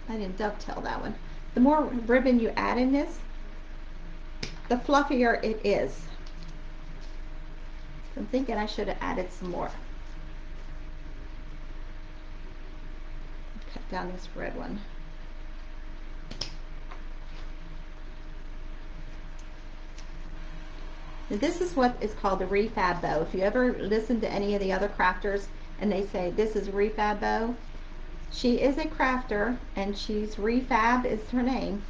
I didn't dovetail that one. The more ribbon you add in this, the fluffier it is. I'm thinking I should have added some more. Cut down this red one. Now this is what is called the refab bow. If you ever listen to any of the other crafters and they say this is refab bow, she is a crafter and she's refab is her name,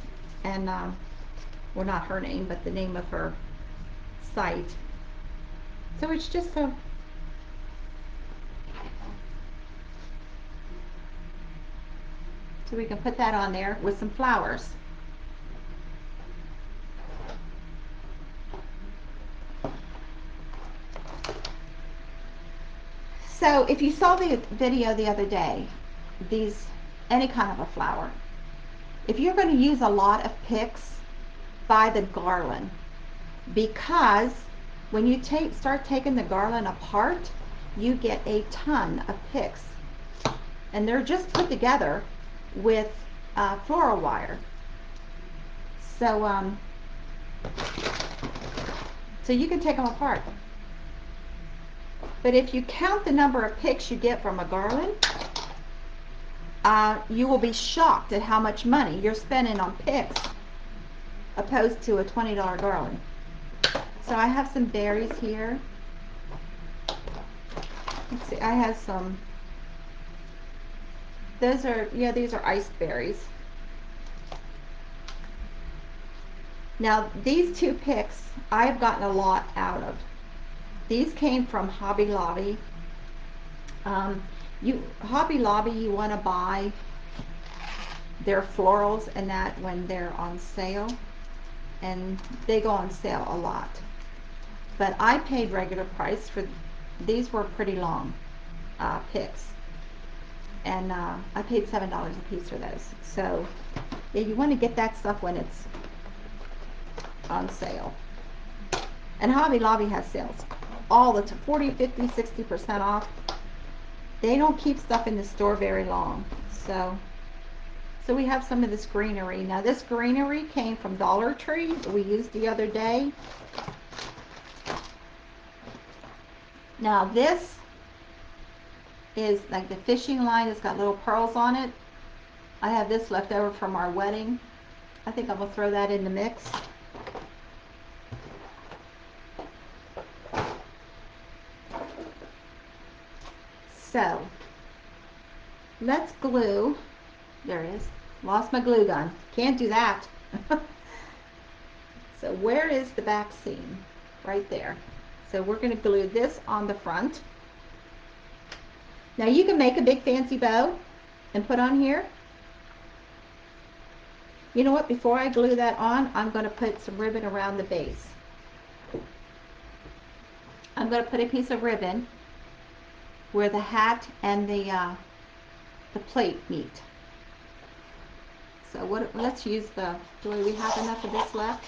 and well, not her name, but the name of her site. So it's just so we can put that on there with some flowers. So if you saw the video the other day, these, any kind of a flower, if you're going to use a lot of picks, buy the garland, because when you start taking the garland apart, you get a ton of picks, and they're just put together with floral wire. So so you can take them apart. But if you count the number of picks you get from a garland, you will be shocked at how much money you're spending on picks opposed to a $20 garland. So I have some berries here. Let's see, I have some, those are, yeah, these are iced berries. Now these two picks I've gotten a lot out of. These came from Hobby Lobby. Hobby Lobby, you want to buy their florals and that when they're on sale, and they go on sale a lot. But I paid regular price for these. Were pretty long picks, and I paid $7 a piece for those. So yeah, you want to get that stuff when it's on sale. And Hobby Lobby has sales all the time, 40, 50, 60% off. They don't keep stuff in the store very long. So we have some of this greenery. Now this greenery came from Dollar Tree that we used the other day. Now this is like the fishing line. It's got little pearls on it. I have this left over from our wedding. I think I'm gonna throw that in the mix. So let's glue. There it is. Lost my glue gun. Can't do that. So where is the back seam? Right there. So we're going to glue this on the front. Now you can make a big fancy bow and put on here. You know what? Before I glue that on, I'm going to put some ribbon around the base. I'm going to put a piece of ribbon where the hat and the plate meet. So let's use do we have enough of this left?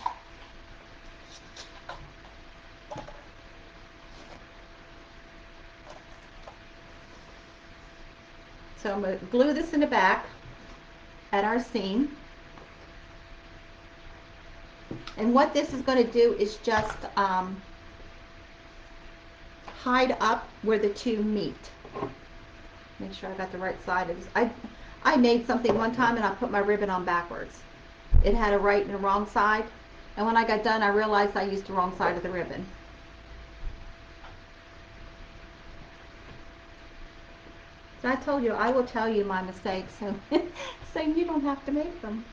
So I'm going to glue this in the back at our seam. And what this is going to do is just hide up where the two meet. Make sure I got the right side of this. I made something one time and I put my ribbon on backwards. It had a right and a wrong side. And when I got done, I realized I used the wrong side of the ribbon. So I told you, I will tell you my mistakes so, so you don't have to make them.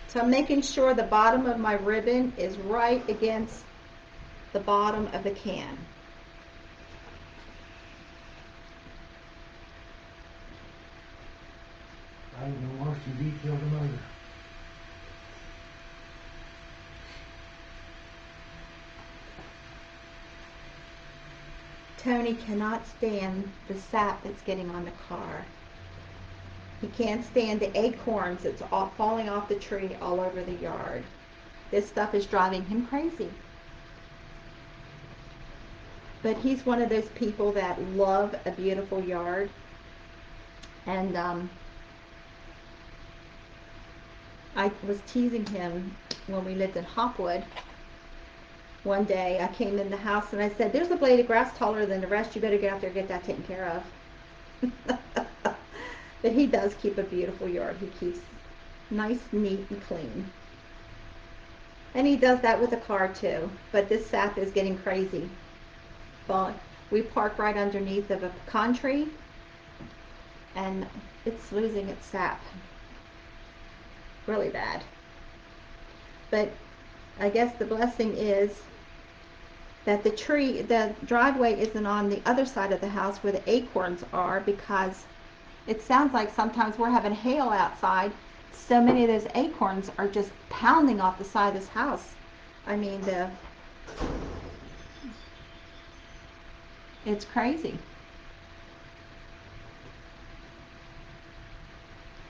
So I'm making sure the bottom of my ribbon is right against the bottom of the can. I ain't gonna watch the detail of the motor. Tony cannot stand the sap that's getting on the car. He can't stand the acorns that's all falling off the tree all over the yard. This stuff is driving him crazy. But he's one of those people that love a beautiful yard. And I was teasing him when we lived in Hopwood. One day I came in the house and I said, there's a blade of grass taller than the rest. You better get out there and get that taken care of. But he does keep a beautiful yard. He keeps nice, neat, and clean. And he does that with the car too. But this sap is getting crazy. Well, we park right underneath of a pecan tree and it's losing its sap. Really bad. But I guess the blessing is that the driveway isn't on the other side of the house where the acorns are, because it sounds like sometimes we're having hail outside. So many of those acorns are just pounding off the side of this house. I mean, it's crazy.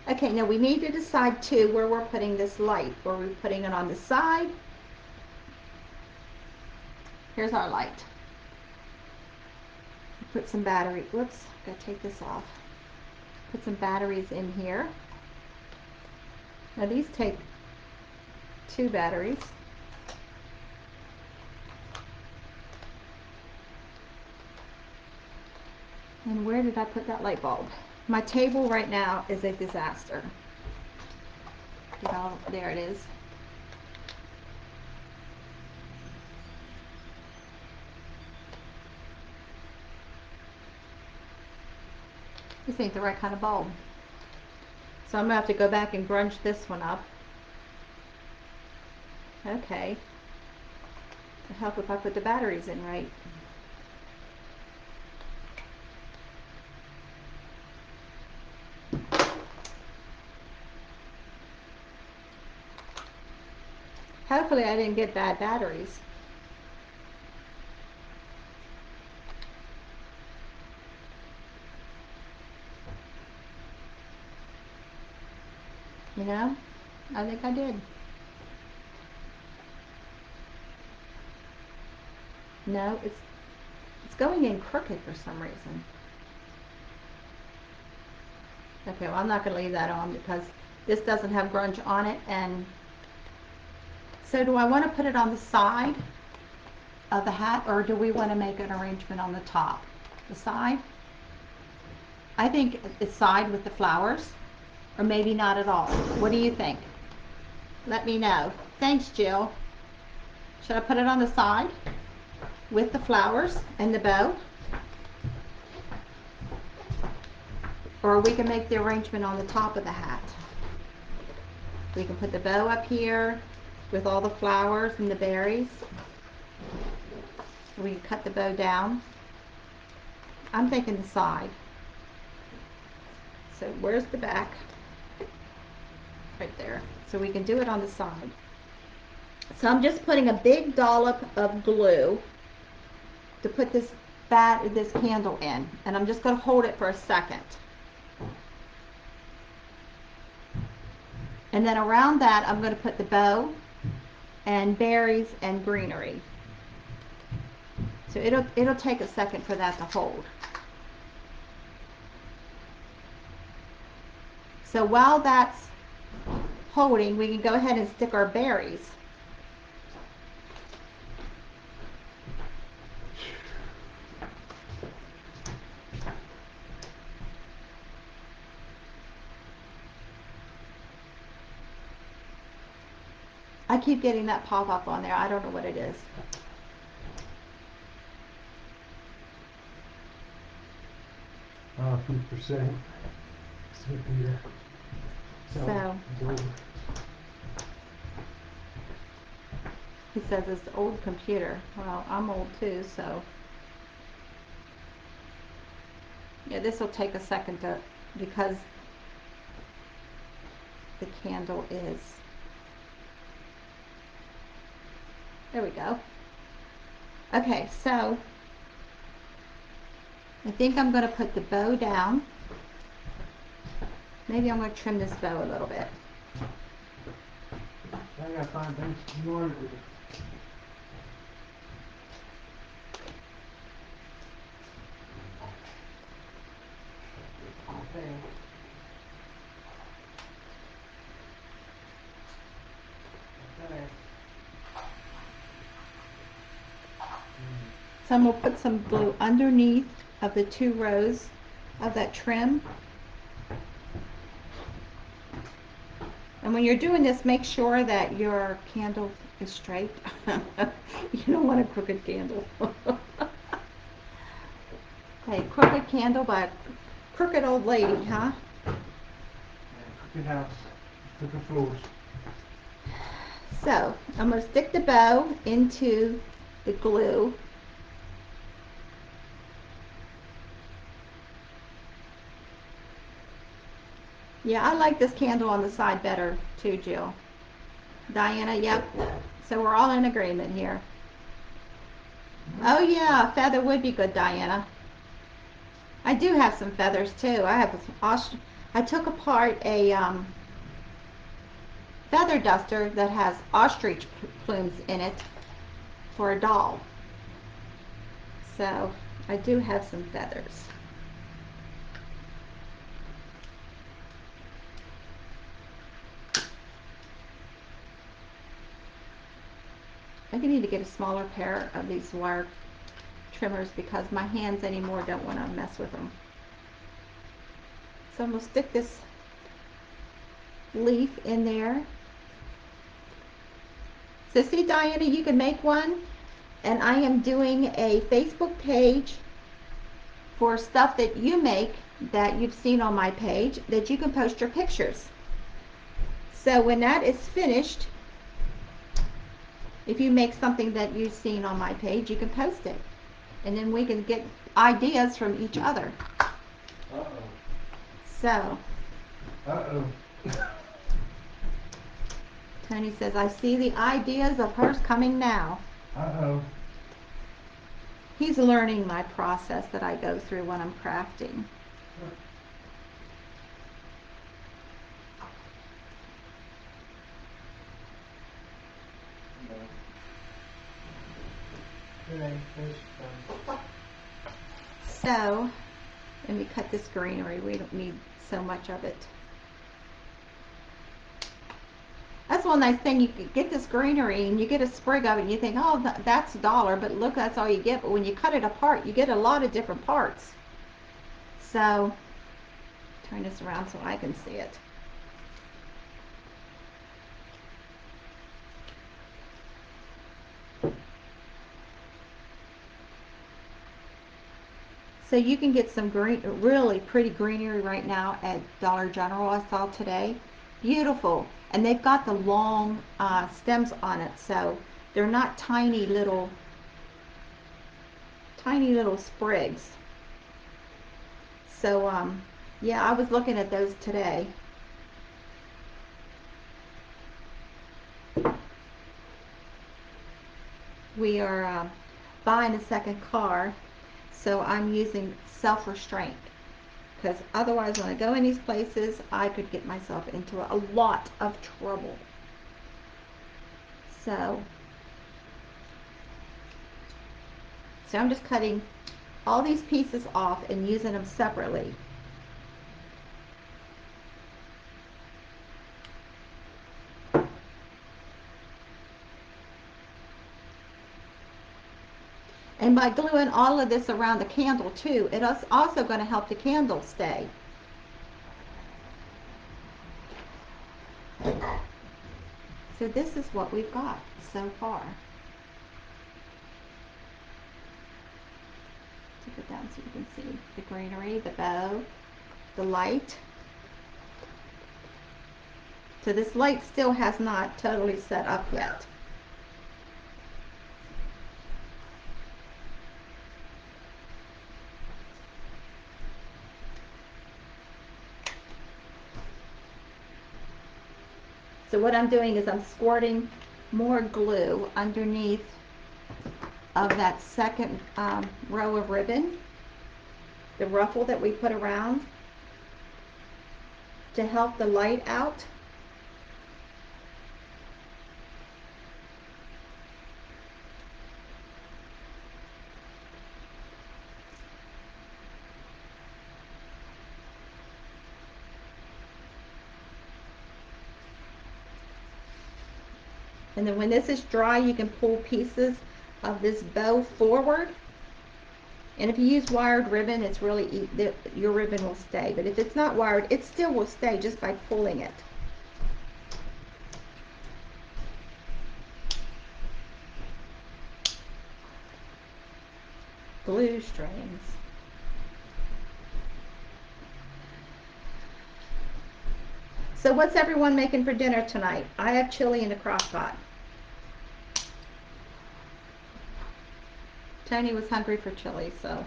Okay, now we need to decide too where we're putting this light. Were we putting it on the side? Here's our light. Put some battery. Whoops, gotta take this off. Put some batteries in here. Now these take 2 batteries. And where did I put that light bulb? My table right now is a disaster. You know, there it is. This ain't the right kind of bulb. So I'm gonna have to go back and grunge this one up. Okay. It'll help if I put the batteries in right. Hopefully I didn't get bad batteries. You know, I think I did. No, it's going in crooked for some reason. Okay, well, I'm not gonna leave that on because this doesn't have grunge on it. And so do I want to put it on the side of the hat, or do we want to make an arrangement on the top? The side? I think the side with the flowers, or maybe not at all. What do you think? Let me know. Thanks, Jill. Should I put it on the side with the flowers and the bow? Or we can make the arrangement on the top of the hat. We can put the bow up here with all the flowers and the berries. We can cut the bow down. I'm thinking the side. So where's the back? Right there. So we can do it on the side. So I'm just putting a big dollop of glue to put this candle in, and I'm just going to hold it for a second. And then around that I'm going to put the bow and berries and greenery. So it'll take a second for that to hold. So while that's holding, we can go ahead and stick our berries. I keep getting that pop up on there. I don't know what it is. A few percent. So he says it's the old computer. Well, I'm old too, so yeah, this will take a second because the candle is, there we go. Okay, so I think I'm going to put the bow down. Maybe I'm going to trim this bow a little bit. I gotta find things more to do. Okay. Okay. So I'm going to put some glue underneath of the 2 rows of that trim. And when you're doing this, make sure that your candle is straight. You don't want a crooked candle. Hey, crooked candle by a crooked old lady, huh? Yeah, crooked house, crooked floors. So I'm going to stick the bow into the glue. Yeah, I like this candle on the side better too, Jill. Diana, yep. So we're all in agreement here. Oh yeah, a feather would be good, Diana. I do have some feathers too. I took apart a feather duster that has ostrich plumes in it for a doll. So I do have some feathers. I need to get a smaller pair of these wire trimmers because my hands anymore don't want to mess with them. So I'm going to stick this leaf in there. So see, Diana, you can make one, and I am doing a Facebook page for stuff that you make that you've seen on my page that you can post your pictures. So when that is finished, if you make something that you've seen on my page, you can post it. And then we can get ideas from each other. Uh-oh. So, Uh-oh. Tony says, I see the ideas of hers coming now. Uh-oh. He's learning my process that I go through when I'm crafting. So, Let me cut this greenery. We don't need so much of it. That's one nice thing. You can get this greenery and you get a sprig of it and you think, oh, that's $1, but look, that's all you get. But when you cut it apart, you get a lot of different parts. So, turn this around so I can see it. So you can get some green, really pretty greenery right now at Dollar General. I saw today. Beautiful. And they've got the long stems on it, so they're not tiny little sprigs. So yeah, I was looking at those today. We are buying a second car, so I'm using self-restraint, because otherwise when I go in these places I could get myself into a lot of trouble. So I'm just cutting all these pieces off and using them separately. And by gluing all of this around the candle too, it is also going to help the candle stay. So this is what we've got so far. Take it down so you can see the greenery, the bow, the light. So this light still has not totally set up yet. So what I'm doing is I'm squirting more glue underneath of that second row of ribbon, the ruffle that we put around, to help the light out. And then when this is dry, you can pull pieces of this bow forward. And if you use wired ribbon, it's really your ribbon will stay. But if it's not wired, it still will stay just by pulling it. Glue strings. So what's everyone making for dinner tonight? I have chili in the crock pot. Tony was hungry for chili, so.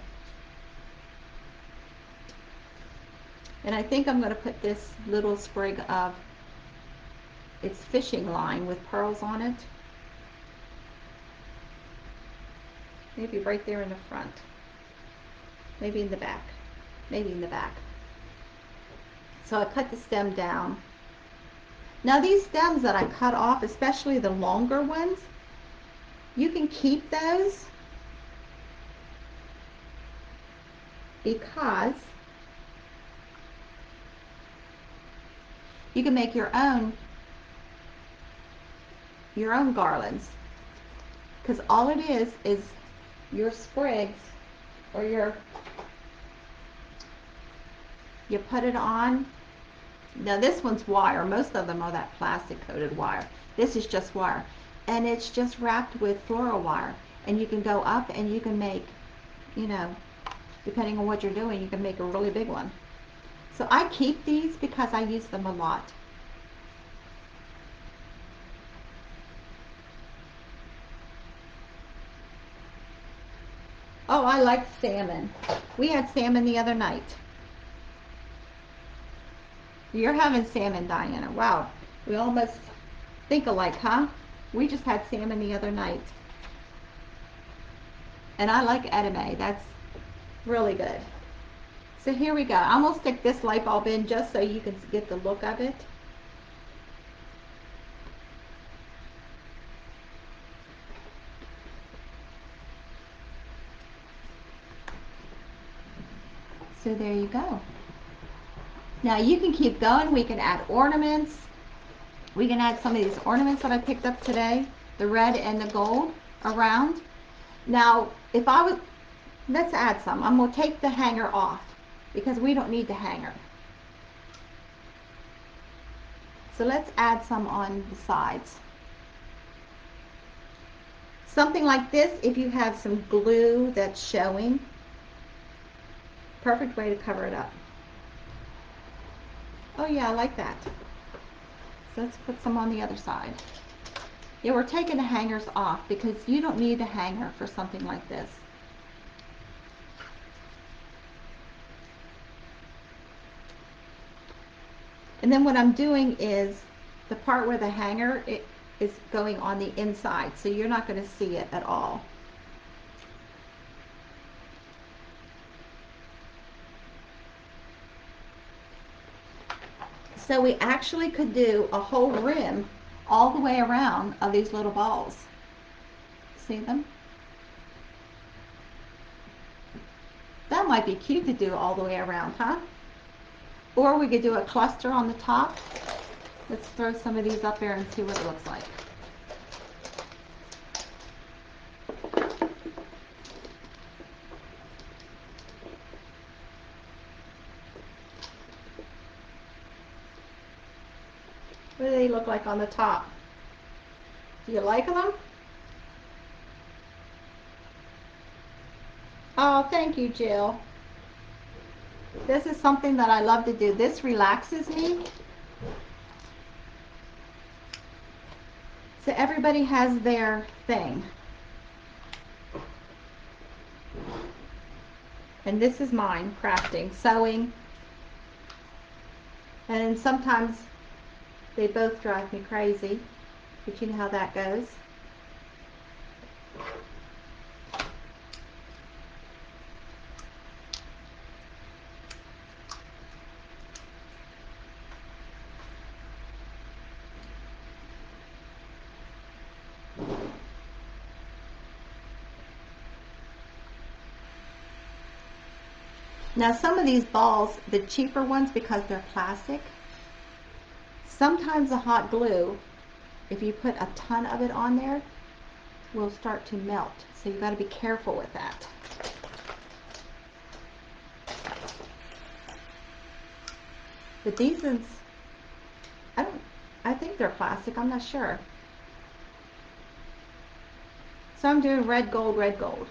And I think I'm going to put this little sprig of, it's fishing line with pearls on it. Maybe right there in the front. Maybe in the back. Maybe in the back. So I cut the stem down. Now these stems that I cut off, especially the longer ones, you can keep those because you can make your own garlands. Because all it is your sprigs, or you put it on. Now this one's wire. Most of them are that plastic coated wire. This is just wire. And it's just wrapped with floral wire. And you can go up and you can make, you know, depending on what you're doing, you can make a really big one. So I keep these because I use them a lot. Oh, I like salmon. We had salmon the other night. You're having salmon, Diana. Wow. We almost think alike, huh? We just had salmon the other night. And I like edamame. That's really good. So here we go. I'm going to stick this light bulb in just so you can get the look of it. So there you go. Now you can keep going. We can add ornaments. We can add some of these ornaments that I picked up today, the red and the gold around. Now, if I was, let's add some. I'm going to take the hanger off because we don't need the hanger. So let's add some on the sides. Something like this, if you have some glue that's showing, perfect way to cover it up. Oh yeah, I like that. So let's put some on the other side. Yeah, we're taking the hangers off because you don't need a hanger for something like this. And then what I'm doing is the part where the hanger is going on the inside, so you're not going to see it at all. So we actually could do a whole rim all the way around of these little balls. See them? That might be cute to do all the way around, huh? Or we could do a cluster on the top. Let's throw some of these up there and see what it looks like. What do they look like on the top? Do you like them? Oh, thank you, Jill. This is something that I love to do. This relaxes me. So everybody has their thing. And this is mine, crafting, sewing. And sometimes they both drive me crazy, but you know how that goes. Now some of these balls, the cheaper ones, because they're plastic, sometimes the hot glue, if you put a ton of it on there, will start to melt. So you got to be careful with that. But these ones, I think they're plastic, I'm not sure. So I'm doing red, gold, red, gold.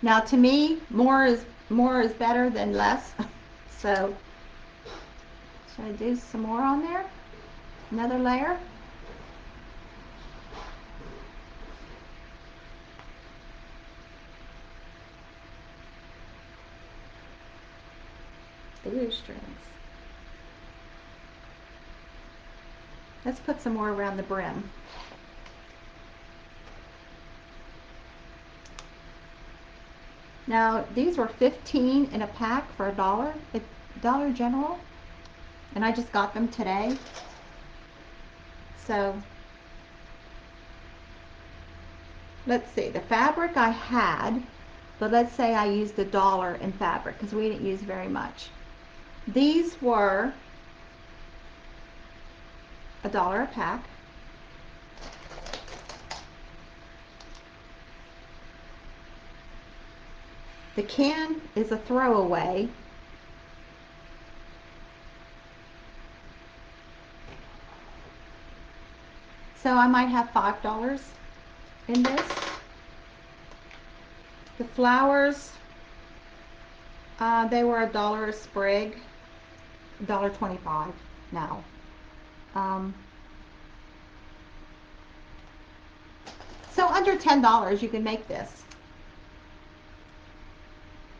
Now to me, more is better than less. So should I do some more on there? Another layer? Glue strings. Let's put some more around the brim. Now these were 15 in a pack for $1 at Dollar General, and I just got them today. So let's see, the fabric I had, but let's say I used $1 in fabric because we didn't use very much. These were $1 a pack. The can is a throwaway. So I might have $5 in this. The flowers, they were $1 a sprig, $1.25 now. So under $10 you can make this.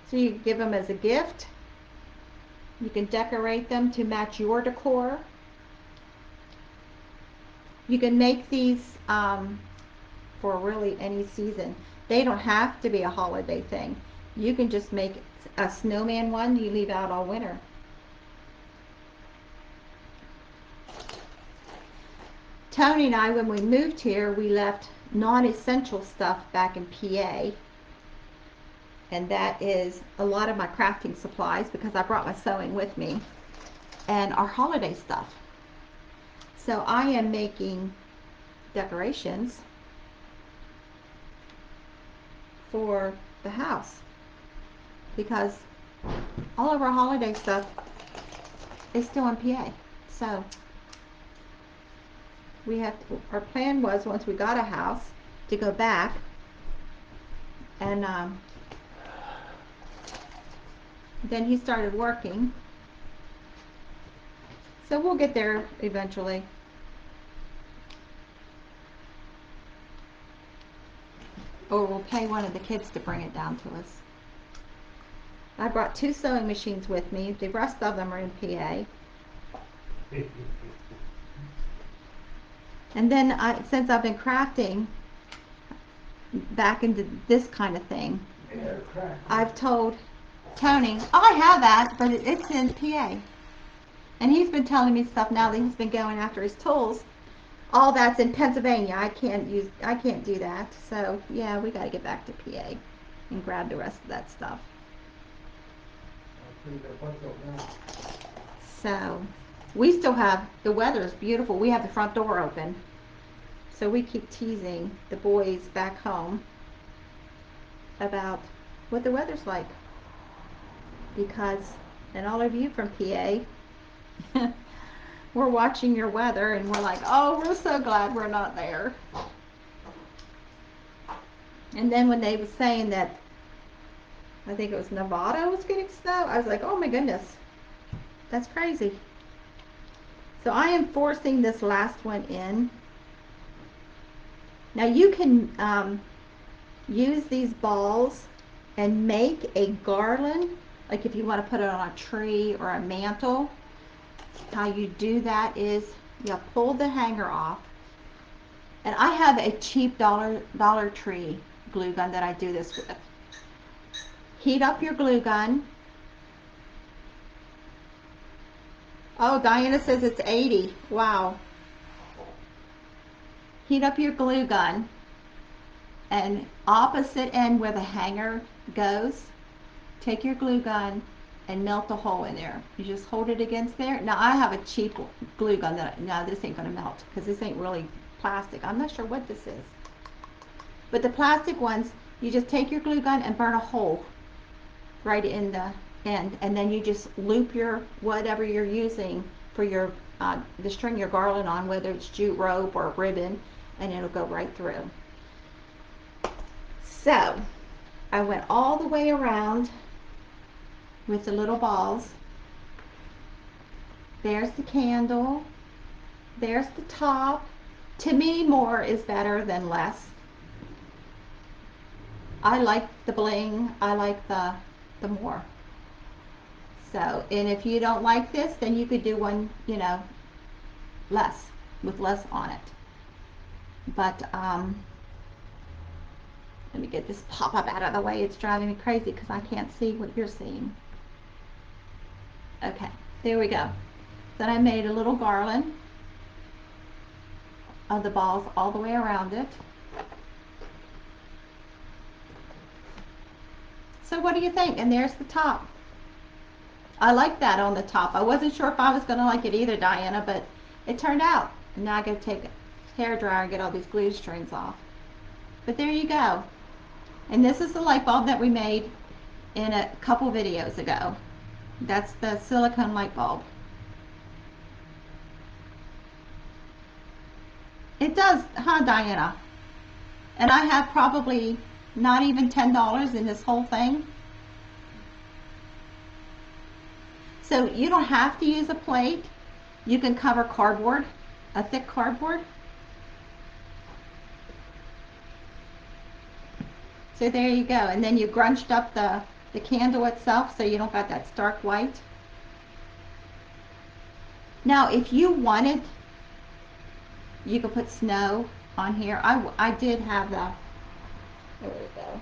So you can give them as a gift. You can decorate them to match your decor. You can make these for really any season. They don't have to be a holiday thing. You can just make a snowman one you leave out all winter. Tony and I, when we moved here, we left non-essential stuff back in PA, and that is a lot of my crafting supplies because I brought my sewing with me, and our holiday stuff. So I am making decorations for the house because all of our holiday stuff is still in PA. So we have to, our plan was once we got a house to go back and then he started working, so we'll get there eventually. Or we'll pay one of the kids to bring it down to us. I brought 2 sewing machines with me. The rest of them are in PA. And then since I've been crafting back into this kind of thing, I've told Tony, oh, I have that, but it's in PA. And he's been telling me stuff now that he's been going after his tools. All that's in Pennsylvania. I can't do that. So yeah, we got to get back to PA and grab the rest of that stuff. So we still have, the weather is beautiful. We have the front door open. So we keep teasing the boys back home about what the weather's like. Because, and all of you from PA, we're watching your weather and we're like, oh, we're so glad we're not there. And then when they were saying that, I think it was Nevada was getting snow, I was like, oh my goodness, that's crazy. So I am forcing this last one in. Now you can use these balls and make a garland, like if you want to put it on a tree or a mantle. How you do that is you pull the hanger off, and I have a cheap Dollar Tree glue gun that I do this with. Heat up your glue gun. Oh, Diana says it's 80. Wow. Heat up your glue gun, and opposite end where the hanger goes, take your glue gun and melt a hole in there. You just hold it against there. Now I have a cheap glue gun that, no, this ain't gonna melt because this ain't really plastic. I'm not sure what this is. But the plastic ones, you just take your glue gun and burn a hole right in the end, and then you just loop your, whatever you're using for your, the string your garland on, whether it's jute rope or ribbon, and it'll go right through. So I went all the way around with the little balls. There's the candle. There's the top. To me, more is better than less. I like the bling. I like the more. So, and if you don't like this, then you could do one, you know, less, with less on it. But, let me get this pop-up out of the way. It's driving me crazy because I can't see what you're seeing. Okay, there we go. Then I made a little garland of the balls all the way around it. So what do you think? And there's the top. I like that on the top. I wasn't sure if I was going to like it either, Diana, but it turned out. And now I got to take a hairdryer and get all these glue strings off. But there you go. And this is the light bulb that we made in a couple videos ago. That's the silicone light bulb. It does, huh, Diana? And I have probably not even $10 in this whole thing. So you don't have to use a plate. You can cover cardboard, a thick cardboard. So there you go. And then you grunched up the candle itself so you don't got that stark white. Now if you wanted, you could put snow on here. I did have the, there we go,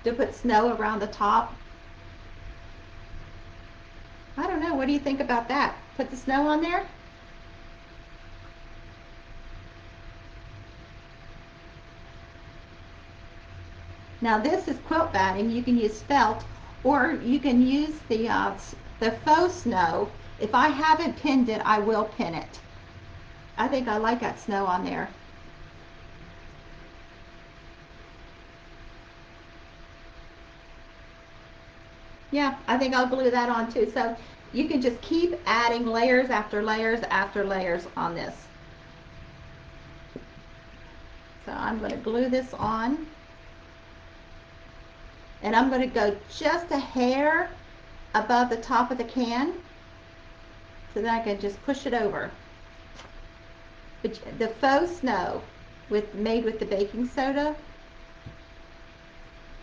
to put snow around the top. I don't know, what do you think about that? Put the snow on there? Now this is quilt batting. You can use felt, or you can use the faux snow. If I haven't pinned it, I will pin it. I think I like that snow on there. Yeah, I think I'll glue that on too. So you can just keep adding layers after layers after layers on this. So I'm going to glue this on. And I'm going to go just a hair above the top of the can so that I can just push it over. But the faux snow made with the baking soda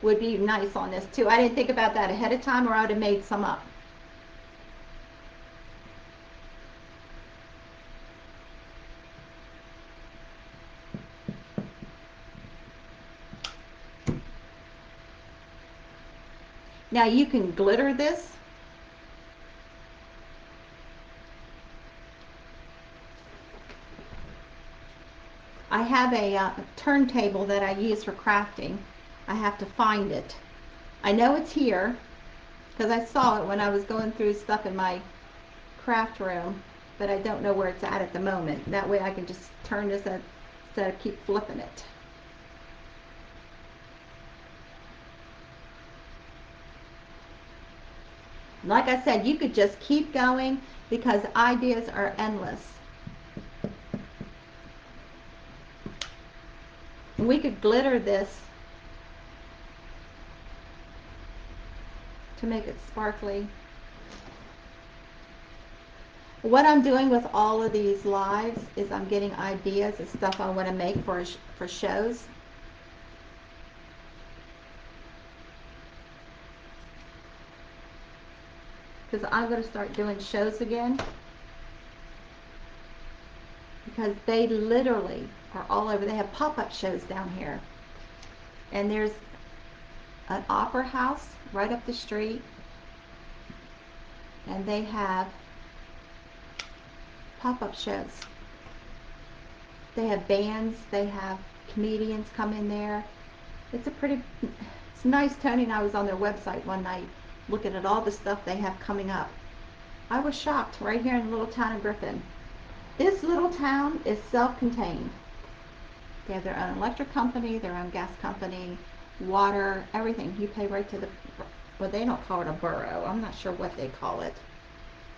would be nice on this too. I didn't think about that ahead of time, or I would have made some up. Now you can glitter this. I have a turntable that I use for crafting. I have to find it. I know it's here because I saw it when I was going through stuff in my craft room, but I don't know where it's at the moment. That way I can just turn this instead of keep flipping it. Like I said, you could just keep going because ideas are endless. And we could glitter this to make it sparkly. What I'm doing with all of these lives is I'm getting ideas of stuff I want to make for shows. Because I'm going to start doing shows again. Because they literally are all over. They have pop-up shows down here. And there's an opera house right up the street. And they have pop-up shows. They have bands. They have comedians come in there. It's nice. Tony and I was on their website one night looking at all the stuff they have coming up. I was shocked right here in the little town of Griffin. This little town is self-contained. They have their own electric company, their own gas company, water, everything. You pay right to well, they don't call it a borough. I'm not sure what they call it.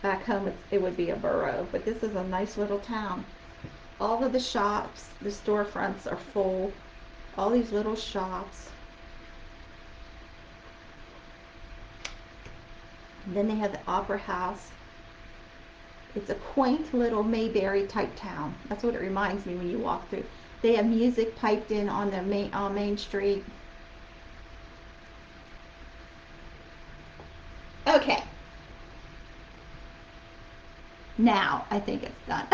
Back home it would be a borough, but this is a nice little town. All of the shops, the storefronts are full. All these little shops. And then they have the opera house. It's a quaint little Mayberry type town. That's what it reminds me when you walk through. They have music piped in on Main Street. Okay. Now I think it's done.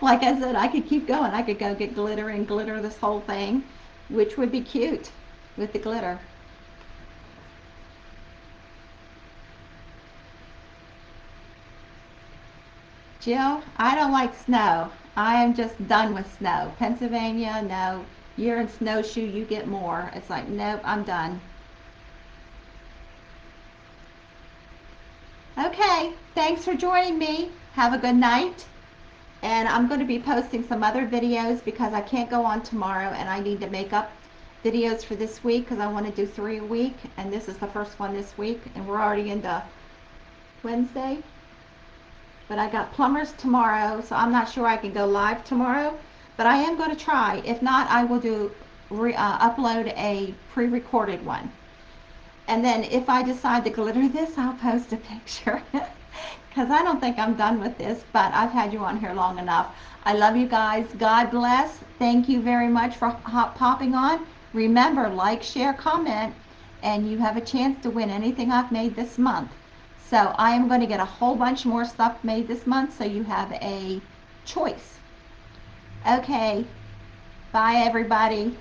Like I said, I could keep going. I could go get glitter and glitter this whole thing, which would be cute with the glitter. Jill, I don't like snow. I am just done with snow. Pennsylvania, no. You're in snowshoe, you get more. It's like, nope, I'm done. Okay, thanks for joining me. Have a good night. And I'm going to be posting some other videos because I can't go on tomorrow and I need to make up videos for this week because I want to do 3 a week. And this is the first one this week. And we're already into Wednesday. But I got plumbers tomorrow, so I'm not sure I can go live tomorrow. But I am going to try. If not, I will upload a pre-recorded one. And then if I decide to glitter this, I'll post a picture. Because I don't think I'm done with this, but I've had you on here long enough. I love you guys. God bless. Thank you very much for popping on. Remember, like, share, comment, and you have a chance to win anything I've made this month. So I am going to get a whole bunch more stuff made this month, so you have a choice. Okay. Bye, everybody.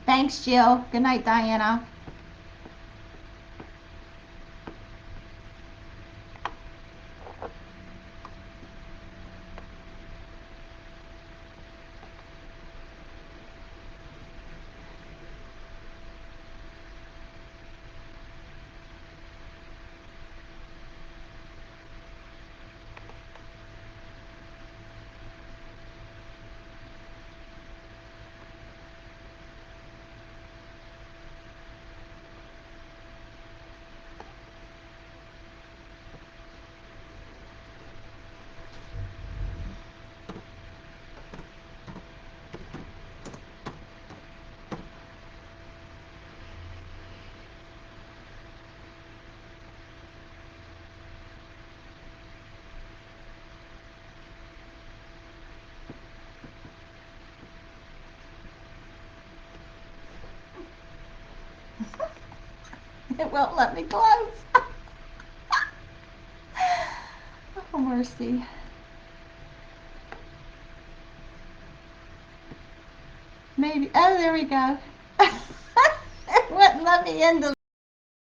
Thanks, Jill. Good night, Diana. It won't let me close. Oh, mercy. Maybe, oh, there we go. It wouldn't let me in the